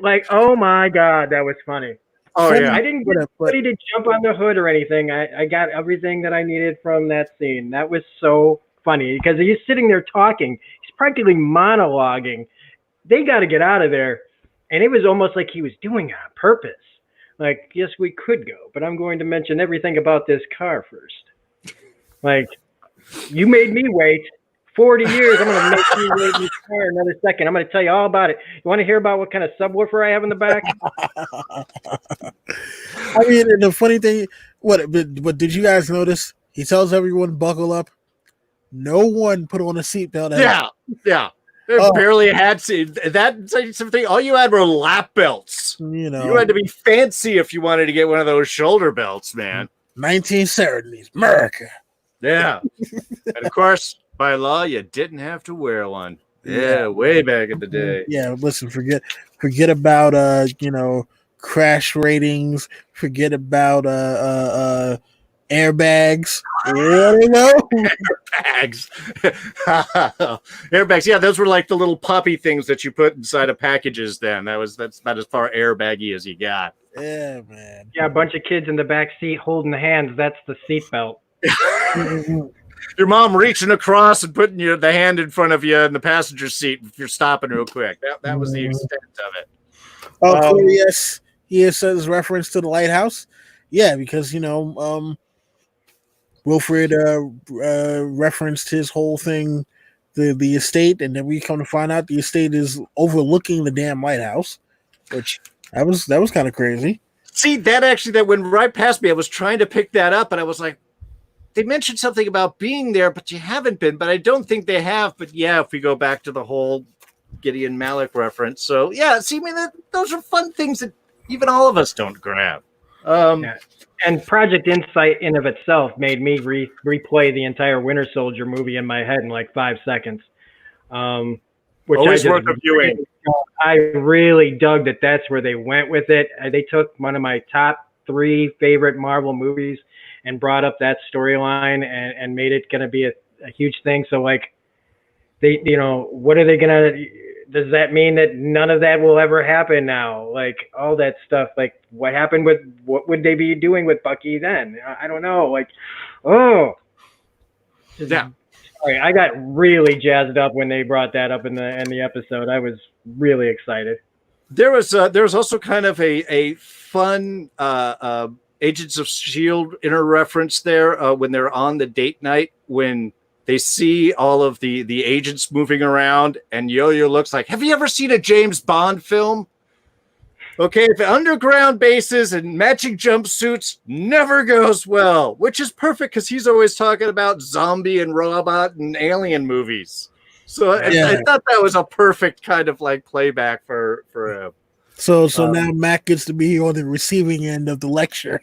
Speaker 2: class. Oh my God, that was funny.
Speaker 1: Oh, yeah.
Speaker 2: I didn't get ready to jump on the hood or anything. I got everything that I needed from that scene. That was so funny because he's sitting there talking. He's practically monologuing. They got to get out of there. And it was almost like he was doing it on purpose. Yes, we could go, but I'm going to mention everything about this car first. You made me wait 40 years. I'm going to make you wait in this car another second. I'm going to tell you all about it. You want to hear about what kind of subwoofer I have in the back?
Speaker 3: I mean, the funny thing, what did you guys notice? He tells everyone buckle up. No one put on a seatbelt.
Speaker 1: Yeah. They barely had something. All you had were lap belts. You had to be fancy if you wanted to get one of those shoulder belts, man.
Speaker 3: 1970s, America.
Speaker 1: Yeah. And of course, by law, you didn't have to wear one. Yeah, way back in the day.
Speaker 3: Yeah, listen, forget about crash ratings. Forget about airbags. You know?
Speaker 1: Airbags. Airbags. Yeah, those were like the little puppy things that you put inside of packages then. That's about as far airbaggy as you got.
Speaker 3: Yeah, man.
Speaker 2: Yeah, a bunch of kids in the back seat holding hands. That's the seatbelt.
Speaker 1: Your mom reaching across and putting the hand in front of you in the passenger seat if you're stopping real quick. That was the extent of it.
Speaker 3: Oh, yes. He says reference to the lighthouse. Yeah, because Wilfred referenced his whole thing, the estate, and then we come to find out the estate is overlooking the damn lighthouse, which that was kind of crazy.
Speaker 1: See, that went right past me. I was trying to pick that up, and I was like, they mentioned something about being there, but you haven't been. But I don't think they have. But yeah, if we go back to the whole Gideon Malick reference, so yeah, see, I mean, those are fun things that even all of us don't grab.
Speaker 2: Yeah. And Project Insight in of itself made me replay the entire Winter Soldier movie in my head in like 5 seconds. Which
Speaker 1: always worth reviewing.
Speaker 2: I really dug that that's where they went with it. They took one of my top 3 favorite Marvel movies and brought up that storyline and made it going to be a huge thing. So like, they, what are they going to, does that mean that none of that will ever happen now? Like all that stuff, like what would they be doing with Bucky then? I don't know. Like, yeah. Sorry, I got really jazzed up when they brought that up in the episode. I was really excited.
Speaker 1: There was also kind of a fun Agents of S.H.I.E.L.D. inner reference there when they're on the date night when they see all of the agents moving around, and Yo-Yo looks like, have you ever seen a James Bond film? Okay, if underground bases and matching jumpsuits never goes well, which is perfect because he's always talking about zombie and robot and alien movies. So yeah. I thought that was a perfect kind of like playback for him.
Speaker 3: So now Mac gets to be on the receiving end of the lecture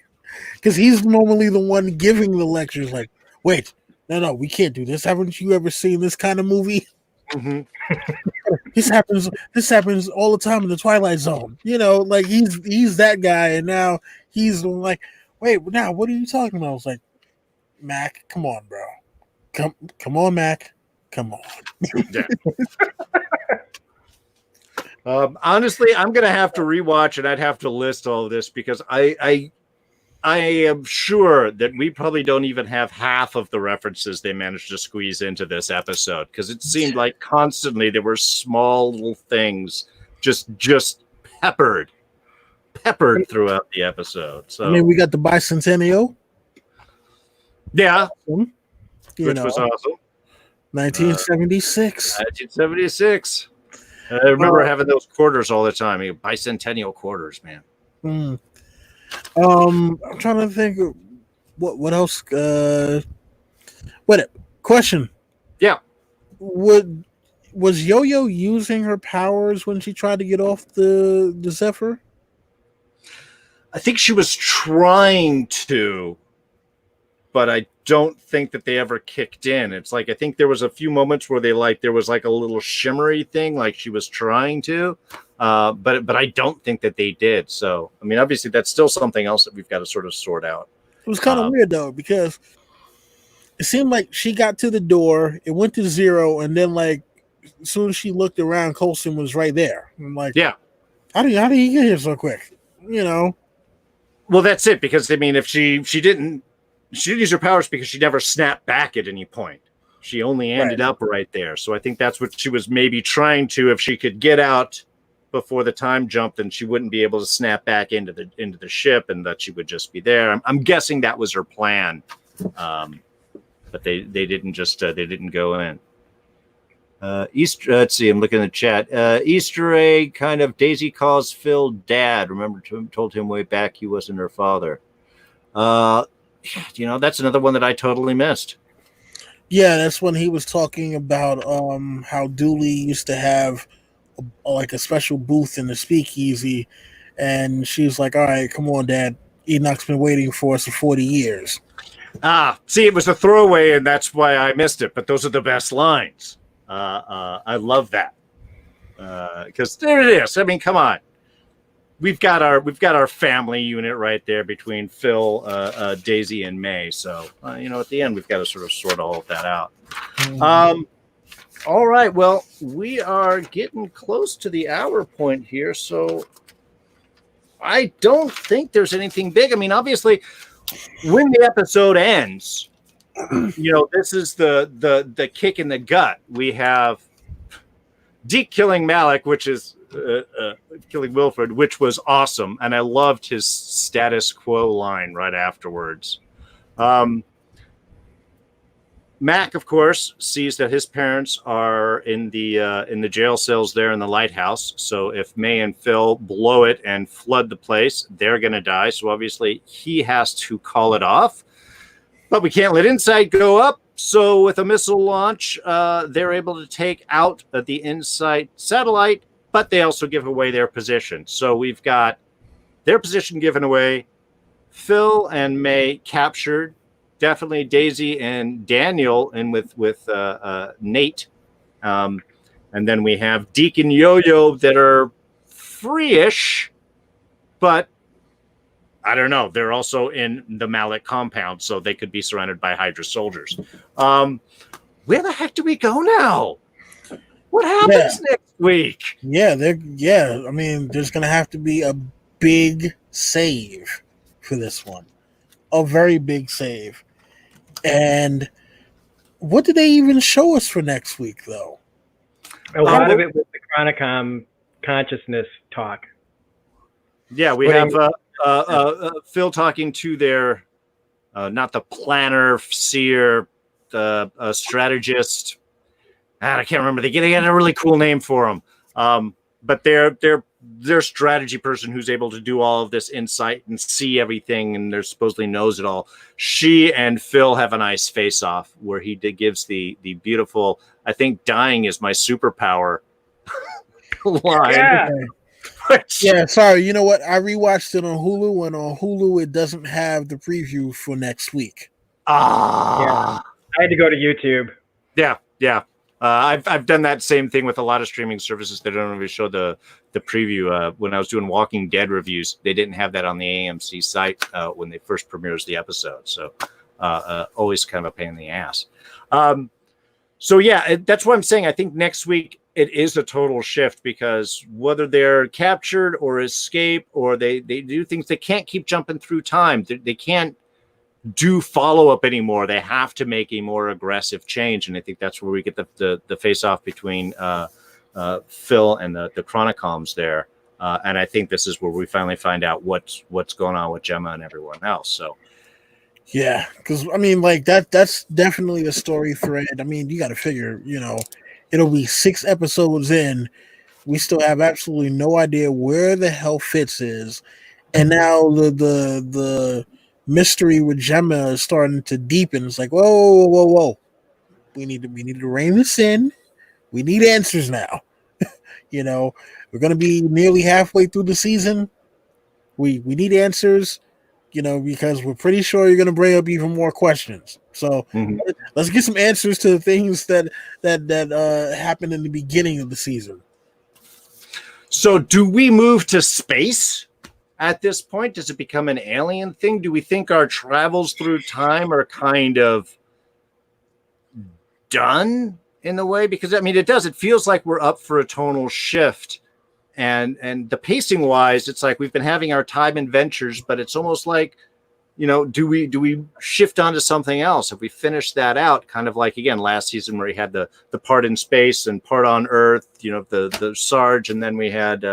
Speaker 3: because he's normally the one giving the lectures. Like, wait. No, we can't do this. Haven't you ever seen this kind of movie?
Speaker 1: Mm-hmm.
Speaker 3: This happens all the time in the Twilight Zone. Like he's that guy, and now he's like, wait, now what are you talking about? I was like, Mac, come on, bro, come on, Mac, come on.
Speaker 1: Yeah. Honestly, I'm gonna have to rewatch, and I'd have to list all of this because I am sure that we probably don't even have half of the references they managed to squeeze into this episode because it seemed like constantly there were small little things just peppered throughout the episode. So
Speaker 3: I mean, we got the Bicentennial.
Speaker 1: Yeah. Which was awesome.
Speaker 3: 1976.
Speaker 1: 1976. I remember having those quarters all the time. Bicentennial quarters, man.
Speaker 3: I'm trying to think of what else. Question?
Speaker 1: Yeah.
Speaker 3: Was Yo-Yo using her powers when she tried to get off the Zephyr?
Speaker 1: I think she was trying to, but I don't think that they ever kicked in. It's like I think there was a few moments where there was like a little shimmery thing, like she was trying to. But I don't think that they did. So, I mean, obviously, that's still something else that we've got to sort of sort out.
Speaker 3: It was kind of weird, though, because it seemed like she got to the door, it went to 0, and then, like, as soon as she looked around, Coulson was right there. I'm like,
Speaker 1: yeah.
Speaker 3: How did he get here so quick?
Speaker 1: Well, that's it, because, I mean, if she didn't use her powers because she never snapped back at any point. She only ended up right there. So I think that's what she was maybe trying to, if she could get out before the time jump, then she wouldn't be able to snap back into the ship, and that she would just be there. I'm guessing that was her plan, but they didn't go in. Let's see. I'm looking at the chat. Easter egg, kind of. Daisy calls Phil dad. Remember, told him way back he wasn't her father. That's another one that I totally missed.
Speaker 3: Yeah, that's when he was talking about how Dooley used to have like a special booth in the speakeasy, and she's like, all right, come on, Dad, Enoch's been waiting for us for 40 years.
Speaker 1: See, it was a throwaway, and that's why I missed it, but those are the best lines. I love that because there it is. I mean, come on, we've got our family unit right there between Phil, Daisy, and May. So at the end we've got to sort all of that out. All right. Well, we are getting close to the hour point here, so I don't think there's anything big. I mean, obviously, when the episode ends, this is the kick in the gut. We have Deke killing Malick, which is killing Wilfred, which was awesome, and I loved his status quo line right afterwards. Mac, of course, sees that his parents are in the jail cells there in the lighthouse. So if May and Phil blow it and flood the place, they're going to die. So obviously he has to call it off. But we can't let Insight go up. So with a missile launch, they're able to take out the Insight satellite, but they also give away their position. So we've got their position given away, Phil and May captured, definitely Daisy and Daniel in with Nate. And then we have Deke and Yo-Yo that are free-ish, but I don't know. They're also in the Malick compound, so they could be surrounded by Hydra soldiers. Where the heck do we go now? What happens next week?
Speaker 3: Yeah, I mean, there's gonna have to be a big save for this one. A very big save. And what did they even show us for next week, though?
Speaker 2: A lot of it was the Chronicom consciousness talk.
Speaker 1: Yeah, we have Phil talking to their, not the planner, seer, strategist. I can't remember. They get a really cool name for them. But their strategy person who's able to do all of this insight and see everything, and they're supposedly knows it all. She and Phil have a nice face-off where he gives the beautiful, I think dying is my superpower line.
Speaker 2: Yeah.
Speaker 3: Yeah, sorry. You know what? I rewatched it on Hulu, and on Hulu it doesn't have the preview for next week.
Speaker 2: Yeah. I had to go to YouTube.
Speaker 1: Yeah. I've done that same thing with a lot of streaming services. They don't really show the preview. When I was doing Walking Dead reviews, they didn't have that on the AMC site when they first premieres the episode. So always kind of a pain in the ass. So yeah, that's what I'm saying. I think next week it is a total shift because whether they're captured or escape or they do things, they can't keep jumping through time. They can't do follow-up anymore. They have to make a more aggressive change, and I think that's where we get the face-off between Phil and the Chronicoms there. And I think this is where we finally find out what's going on with Gemma and everyone else. So
Speaker 3: yeah, because I mean, like that's definitely a story thread. I mean, you got to figure, it'll be 6 episodes in. We still have absolutely no idea where the hell Fitz is, and now the mystery with Gemma is starting to deepen. It's like, whoa. We need to rein this in. We need answers now. We're gonna be nearly halfway through the season. We need answers, because we're pretty sure you're gonna bring up even more questions. So let's get some answers to the things that happened in the beginning of the season.
Speaker 1: So do we move to space? At this point, does it become an alien thing? Do we think our travels through time are kind of done in the way? Because, I mean, it does. It feels like we're up for a tonal shift. And the pacing wise, it's like we've been having our time adventures, but it's almost like, do we shift onto something else? Have we finished that out? Kind of like, again, last season where we had the part in space and part on Earth, the Sarge, and then we had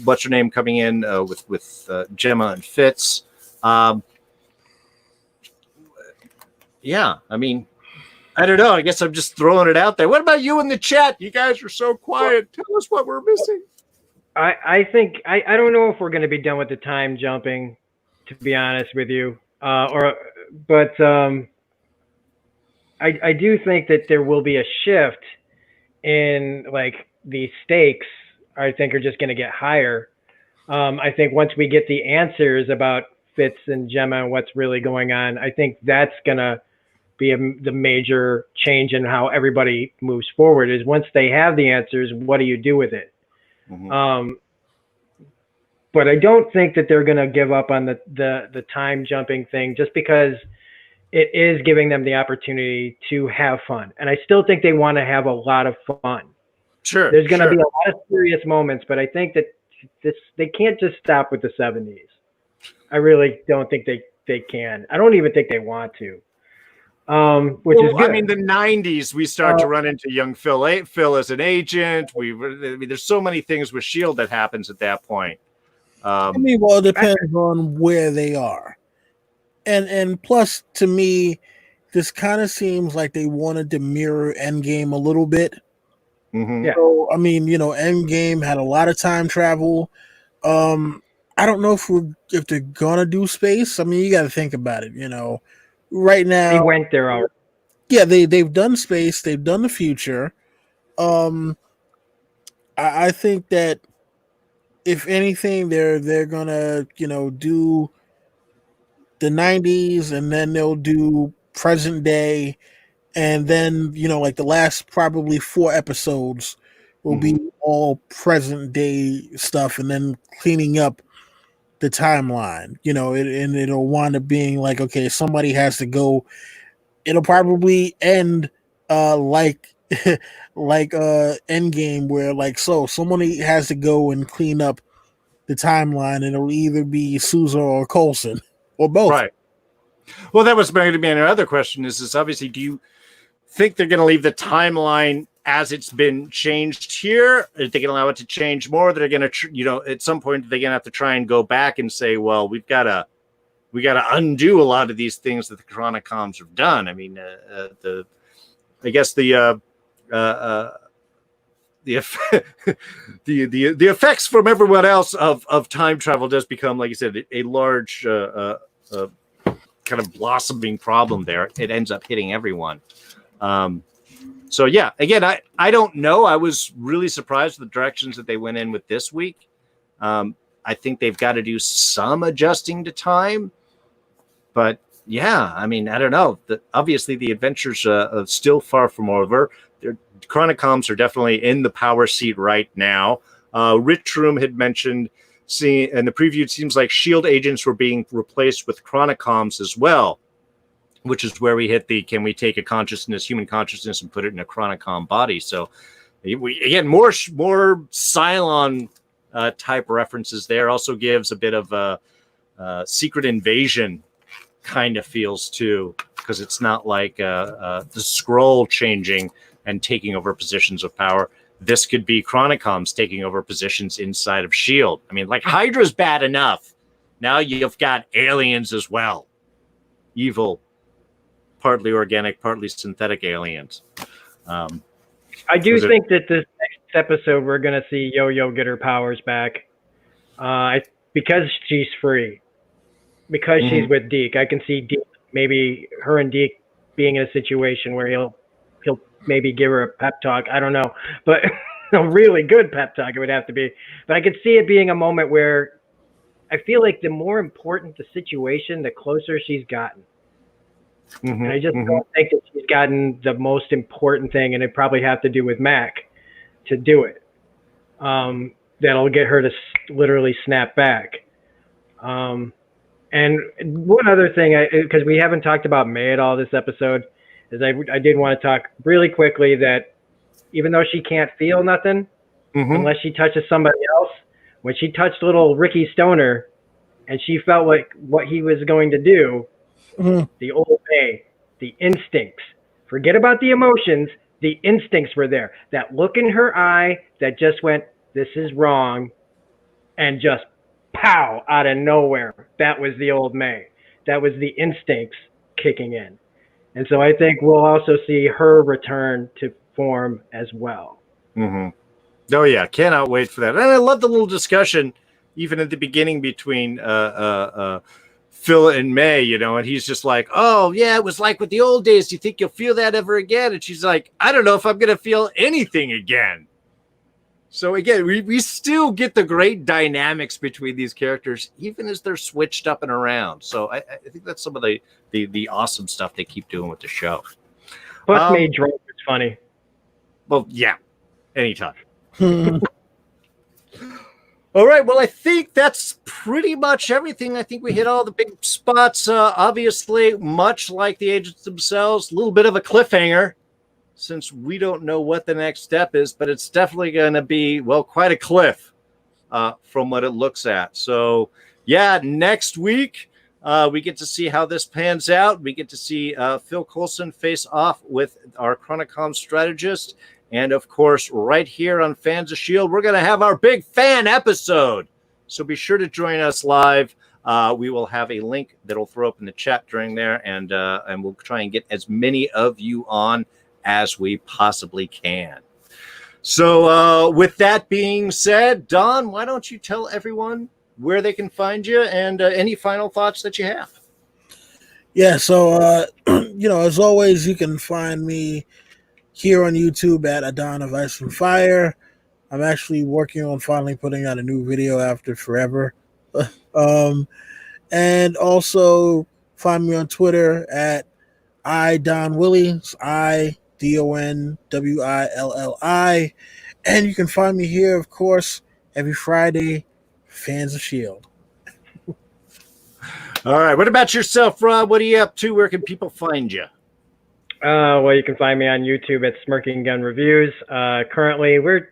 Speaker 1: what's her name coming in with Gemma and Fitz. Yeah, I mean, I don't know. I guess I'm just throwing it out there. What about you in the chat? You guys are so quiet. Tell us what we're missing.
Speaker 2: I think I don't know if we're going to be done with the time jumping, to be honest with you. But I do think that there will be a shift in like the stakes. I think are just going to get higher. I think once we get the answers about Fitz and Gemma and what's really going on, I think that's going to be the major change in how everybody moves forward is once they have the answers, what do you do with it? But I don't think that they're going to give up on the time jumping thing just because it is giving them the opportunity to have fun. And I still think they want to have a lot of fun.
Speaker 1: Sure.
Speaker 2: There's going to be a lot of serious moments, but I think that they can't just stop with the 70s. I really don't think they can. I don't even think they want to. Which is good.
Speaker 1: I mean, the 90s, we start to run into young Phil as an agent. There's so many things with S.H.I.E.L.D. that happens at that point.
Speaker 3: I mean, well, it depends on where they are. And plus, to me, this kind of seems like they wanted to mirror Endgame a little bit.
Speaker 1: Mm-hmm.
Speaker 2: Yeah.
Speaker 3: So, I mean, Endgame had a lot of time travel. I don't know if they're gonna do space. I mean, you got to think about it. Right now
Speaker 2: they went there already.
Speaker 3: Yeah, they've done space. They've done the future. I think that if anything, they're gonna do the 90s, and then they'll do present day, and then like the last probably 4 episodes will be all present day stuff, and then cleaning up the timeline. And it'll wind up being like, okay, somebody has to go. It'll probably end like like Endgame, where somebody has to go and clean up the timeline, and it'll either be Sousa or Coulson or both.
Speaker 1: Right. Well, that was going to be another question. Is obviously, do you think they're going to leave the timeline as it's been changed here? Are they going to allow it to change more? They're going to, at some point, they're going to have to try and go back and say, well, we got to undo a lot of these things that the Chronicoms have done. I mean, the effects from everyone else of time travel does become, like you said, a large kind of blossoming problem there. It ends up hitting everyone. So yeah, again, I don't know. I was really surprised with the directions that they went in with this week. I think they've got to do some adjusting to time, but yeah, I mean, I don't know. Obviously, the adventures are still far from over. Chronicoms are definitely in the power seat right now. Rich Room had mentioned in the preview, it seems like S.H.I.E.L.D. agents were being replaced with Chronicoms as well, which is where we hit can we take human consciousness, and put it in a Chronicom body? So again, more Cylon type references there. Also gives a bit of a Secret Invasion kind of feels too, because it's not like the Skrull changing and taking over positions of power. This could be Chronicoms taking over positions inside of S.H.I.E.L.D. I mean, like Hydra's bad enough. Now you've got aliens as well. Evil, partly organic, partly synthetic aliens.
Speaker 2: I do think that this next episode we're going to see Yo-Yo get her powers back because she's free. Because she's with Deke. I can see Deke, maybe her and Deke being in a situation where he'll maybe give her a pep talk. I don't know. But a really good pep talk it would have to be. But I could see it being a moment where I feel like the more important the situation, the closer she's gotten. And I just don't think that she's gotten the most important thing, and it probably have to do with Mac to do it. That'll get her to literally snap back. And one other thing, because we haven't talked about May at all this episode, is I did want to talk really quickly that even though she can't feel nothing unless she touches somebody else, when she touched little Ricky Stoner and she felt like what he was going to do, the old May, the instincts, forget about the emotions, the instincts were there. That look in her eye that just went, this is wrong, and just pow, out of nowhere. That was the old May. That was the instincts kicking in. And so I think we'll also see her return to form as well.
Speaker 1: Oh yeah, cannot wait for that. And I love the little discussion, even at the beginning between Phil and May, and he's just like, oh yeah, it was like with the old days. Do you think you'll feel that ever again? And she's like, I don't know if I'm going to feel anything again. So again, we still get the great dynamics between these characters, even as they're switched up and around. So I think that's some of the awesome stuff they keep doing with the show.
Speaker 2: Plus, May drunk is funny.
Speaker 1: Well, yeah, anytime. All right. Well, I think that's pretty much everything. I think we hit all the big spots. Obviously, much like the agents themselves, a little bit of a cliffhanger since we don't know what the next step is, but it's definitely going to be, well, quite a cliff from what it looks at. So, yeah, next week, we get to see how this pans out. We get to see Phil Coulson face off with our Chronicom strategist. And, of course, right here on Fans of S.H.I.E.L.D., we're going to have our big fan episode. So be sure to join us live. We will have a link that will throw up in the chat during there, and we'll try and get as many of you on as we possibly can. So with that being said, Don, why don't you tell everyone where they can find you and any final thoughts that you have?
Speaker 3: Yeah, so, as always, you can find me here on YouTube at Adon of Ice and Fire. I'm actually working on finally putting out a new video after forever. And also find me on Twitter at IDonWillie, IDonWilli. And you can find me here, of course, every Friday, Fans of S.H.I.E.L.D.
Speaker 1: All right. What about yourself, Rob? What are you up to? Where can people find you?
Speaker 2: Well, you can find me on YouTube at Smirking Gun Reviews. Currently, we're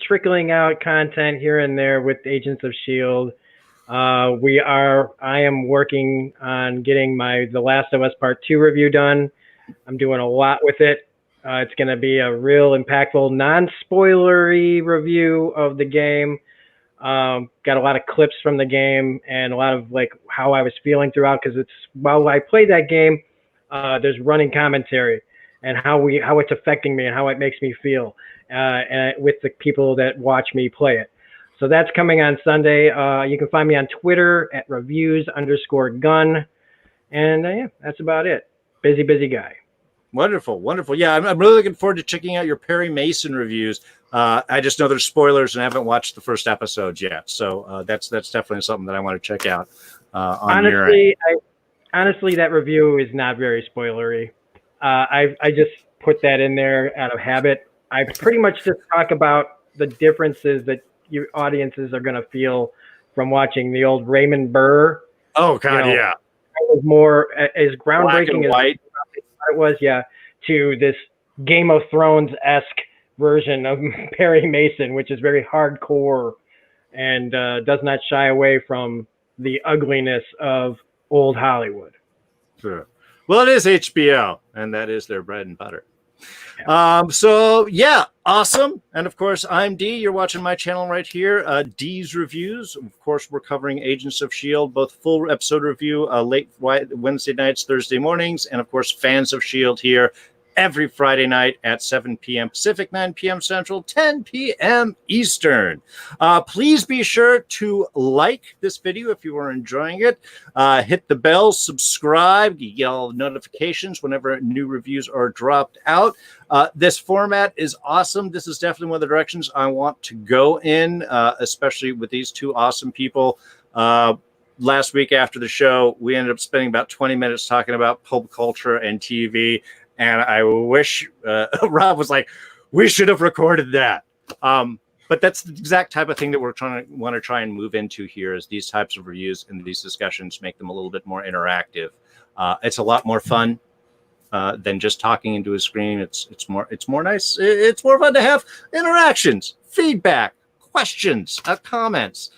Speaker 2: trickling out content here and there with Agents of S.H.I.E.L.D. I am working on getting The Last of Us Part 2 review done. I'm doing a lot with it. It's going to be a real impactful, non-spoilery review of the game. Got a lot of clips from the game and a lot of how I was feeling throughout, because while I played that game, there's running commentary and how it's affecting me and how it makes me feel and with the people that watch me play it. So that's coming on Sunday. You can find me on Twitter at reviews_gun. And yeah, that's about it. Busy guy.
Speaker 1: Wonderful. Yeah, I'm really looking forward to checking out your Perry Mason reviews. I just know there's spoilers and I haven't watched the first episodes yet. So that's definitely something that I want to check out on your end.
Speaker 2: Honestly, that review is not very spoilery. I just put that in there out of habit. I pretty much just talk about the differences that your audiences are going to feel from watching the old Raymond Burr.
Speaker 1: Oh, God, yeah.
Speaker 2: It was more as groundbreaking as
Speaker 1: white.
Speaker 2: It was, yeah, to this Game of Thrones-esque version of Perry Mason, which is very hardcore and does not shy away from the ugliness of old Hollywood.
Speaker 1: Sure. Well, it is HBO, and that is their bread and butter. Yeah. So, yeah, awesome. And, of course, I'm D. You're watching my channel right here, D's Reviews. Of course, we're covering Agents of S.H.I.E.L.D., both full episode review late Wednesday nights, Thursday mornings, and, of course, Fans of S.H.I.E.L.D. here every Friday night at 7 p.m. Pacific, 9 p.m. Central, 10 p.m. Eastern. Please be sure to like this video if you are enjoying it. Hit the bell, subscribe. You get all notifications whenever new reviews are dropped out. This format is awesome. This is definitely one of the directions I want to go in, especially with these two awesome people. Last week after the show, we ended up spending about 20 minutes talking about pulp culture and TV. And I wish Rob was like, we should have recorded that. But that's the exact type of thing that we're want to try and move into here, is these types of reviews and these discussions, make them a little bit more interactive. It's a lot more fun than just talking into a screen. It's more nice. It's more fun to have interactions, feedback, questions, comments.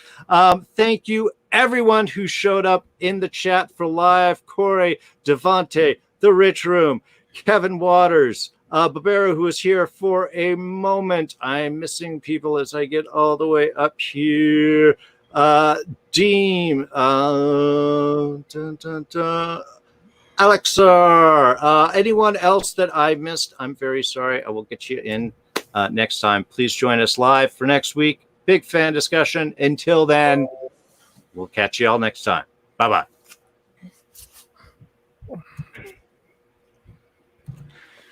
Speaker 1: Thank you, everyone who showed up in the chat for live. Corey, Devante, The Rich Room, Kevin Waters, Barbero, who is here for a moment. I'm missing people as I get all the way up here. Deem, Alexar, anyone else that I missed, I'm very sorry. I will get you in next time. Please join us live for next week. Big fan discussion. Until then, we'll catch you all next time. Bye-bye.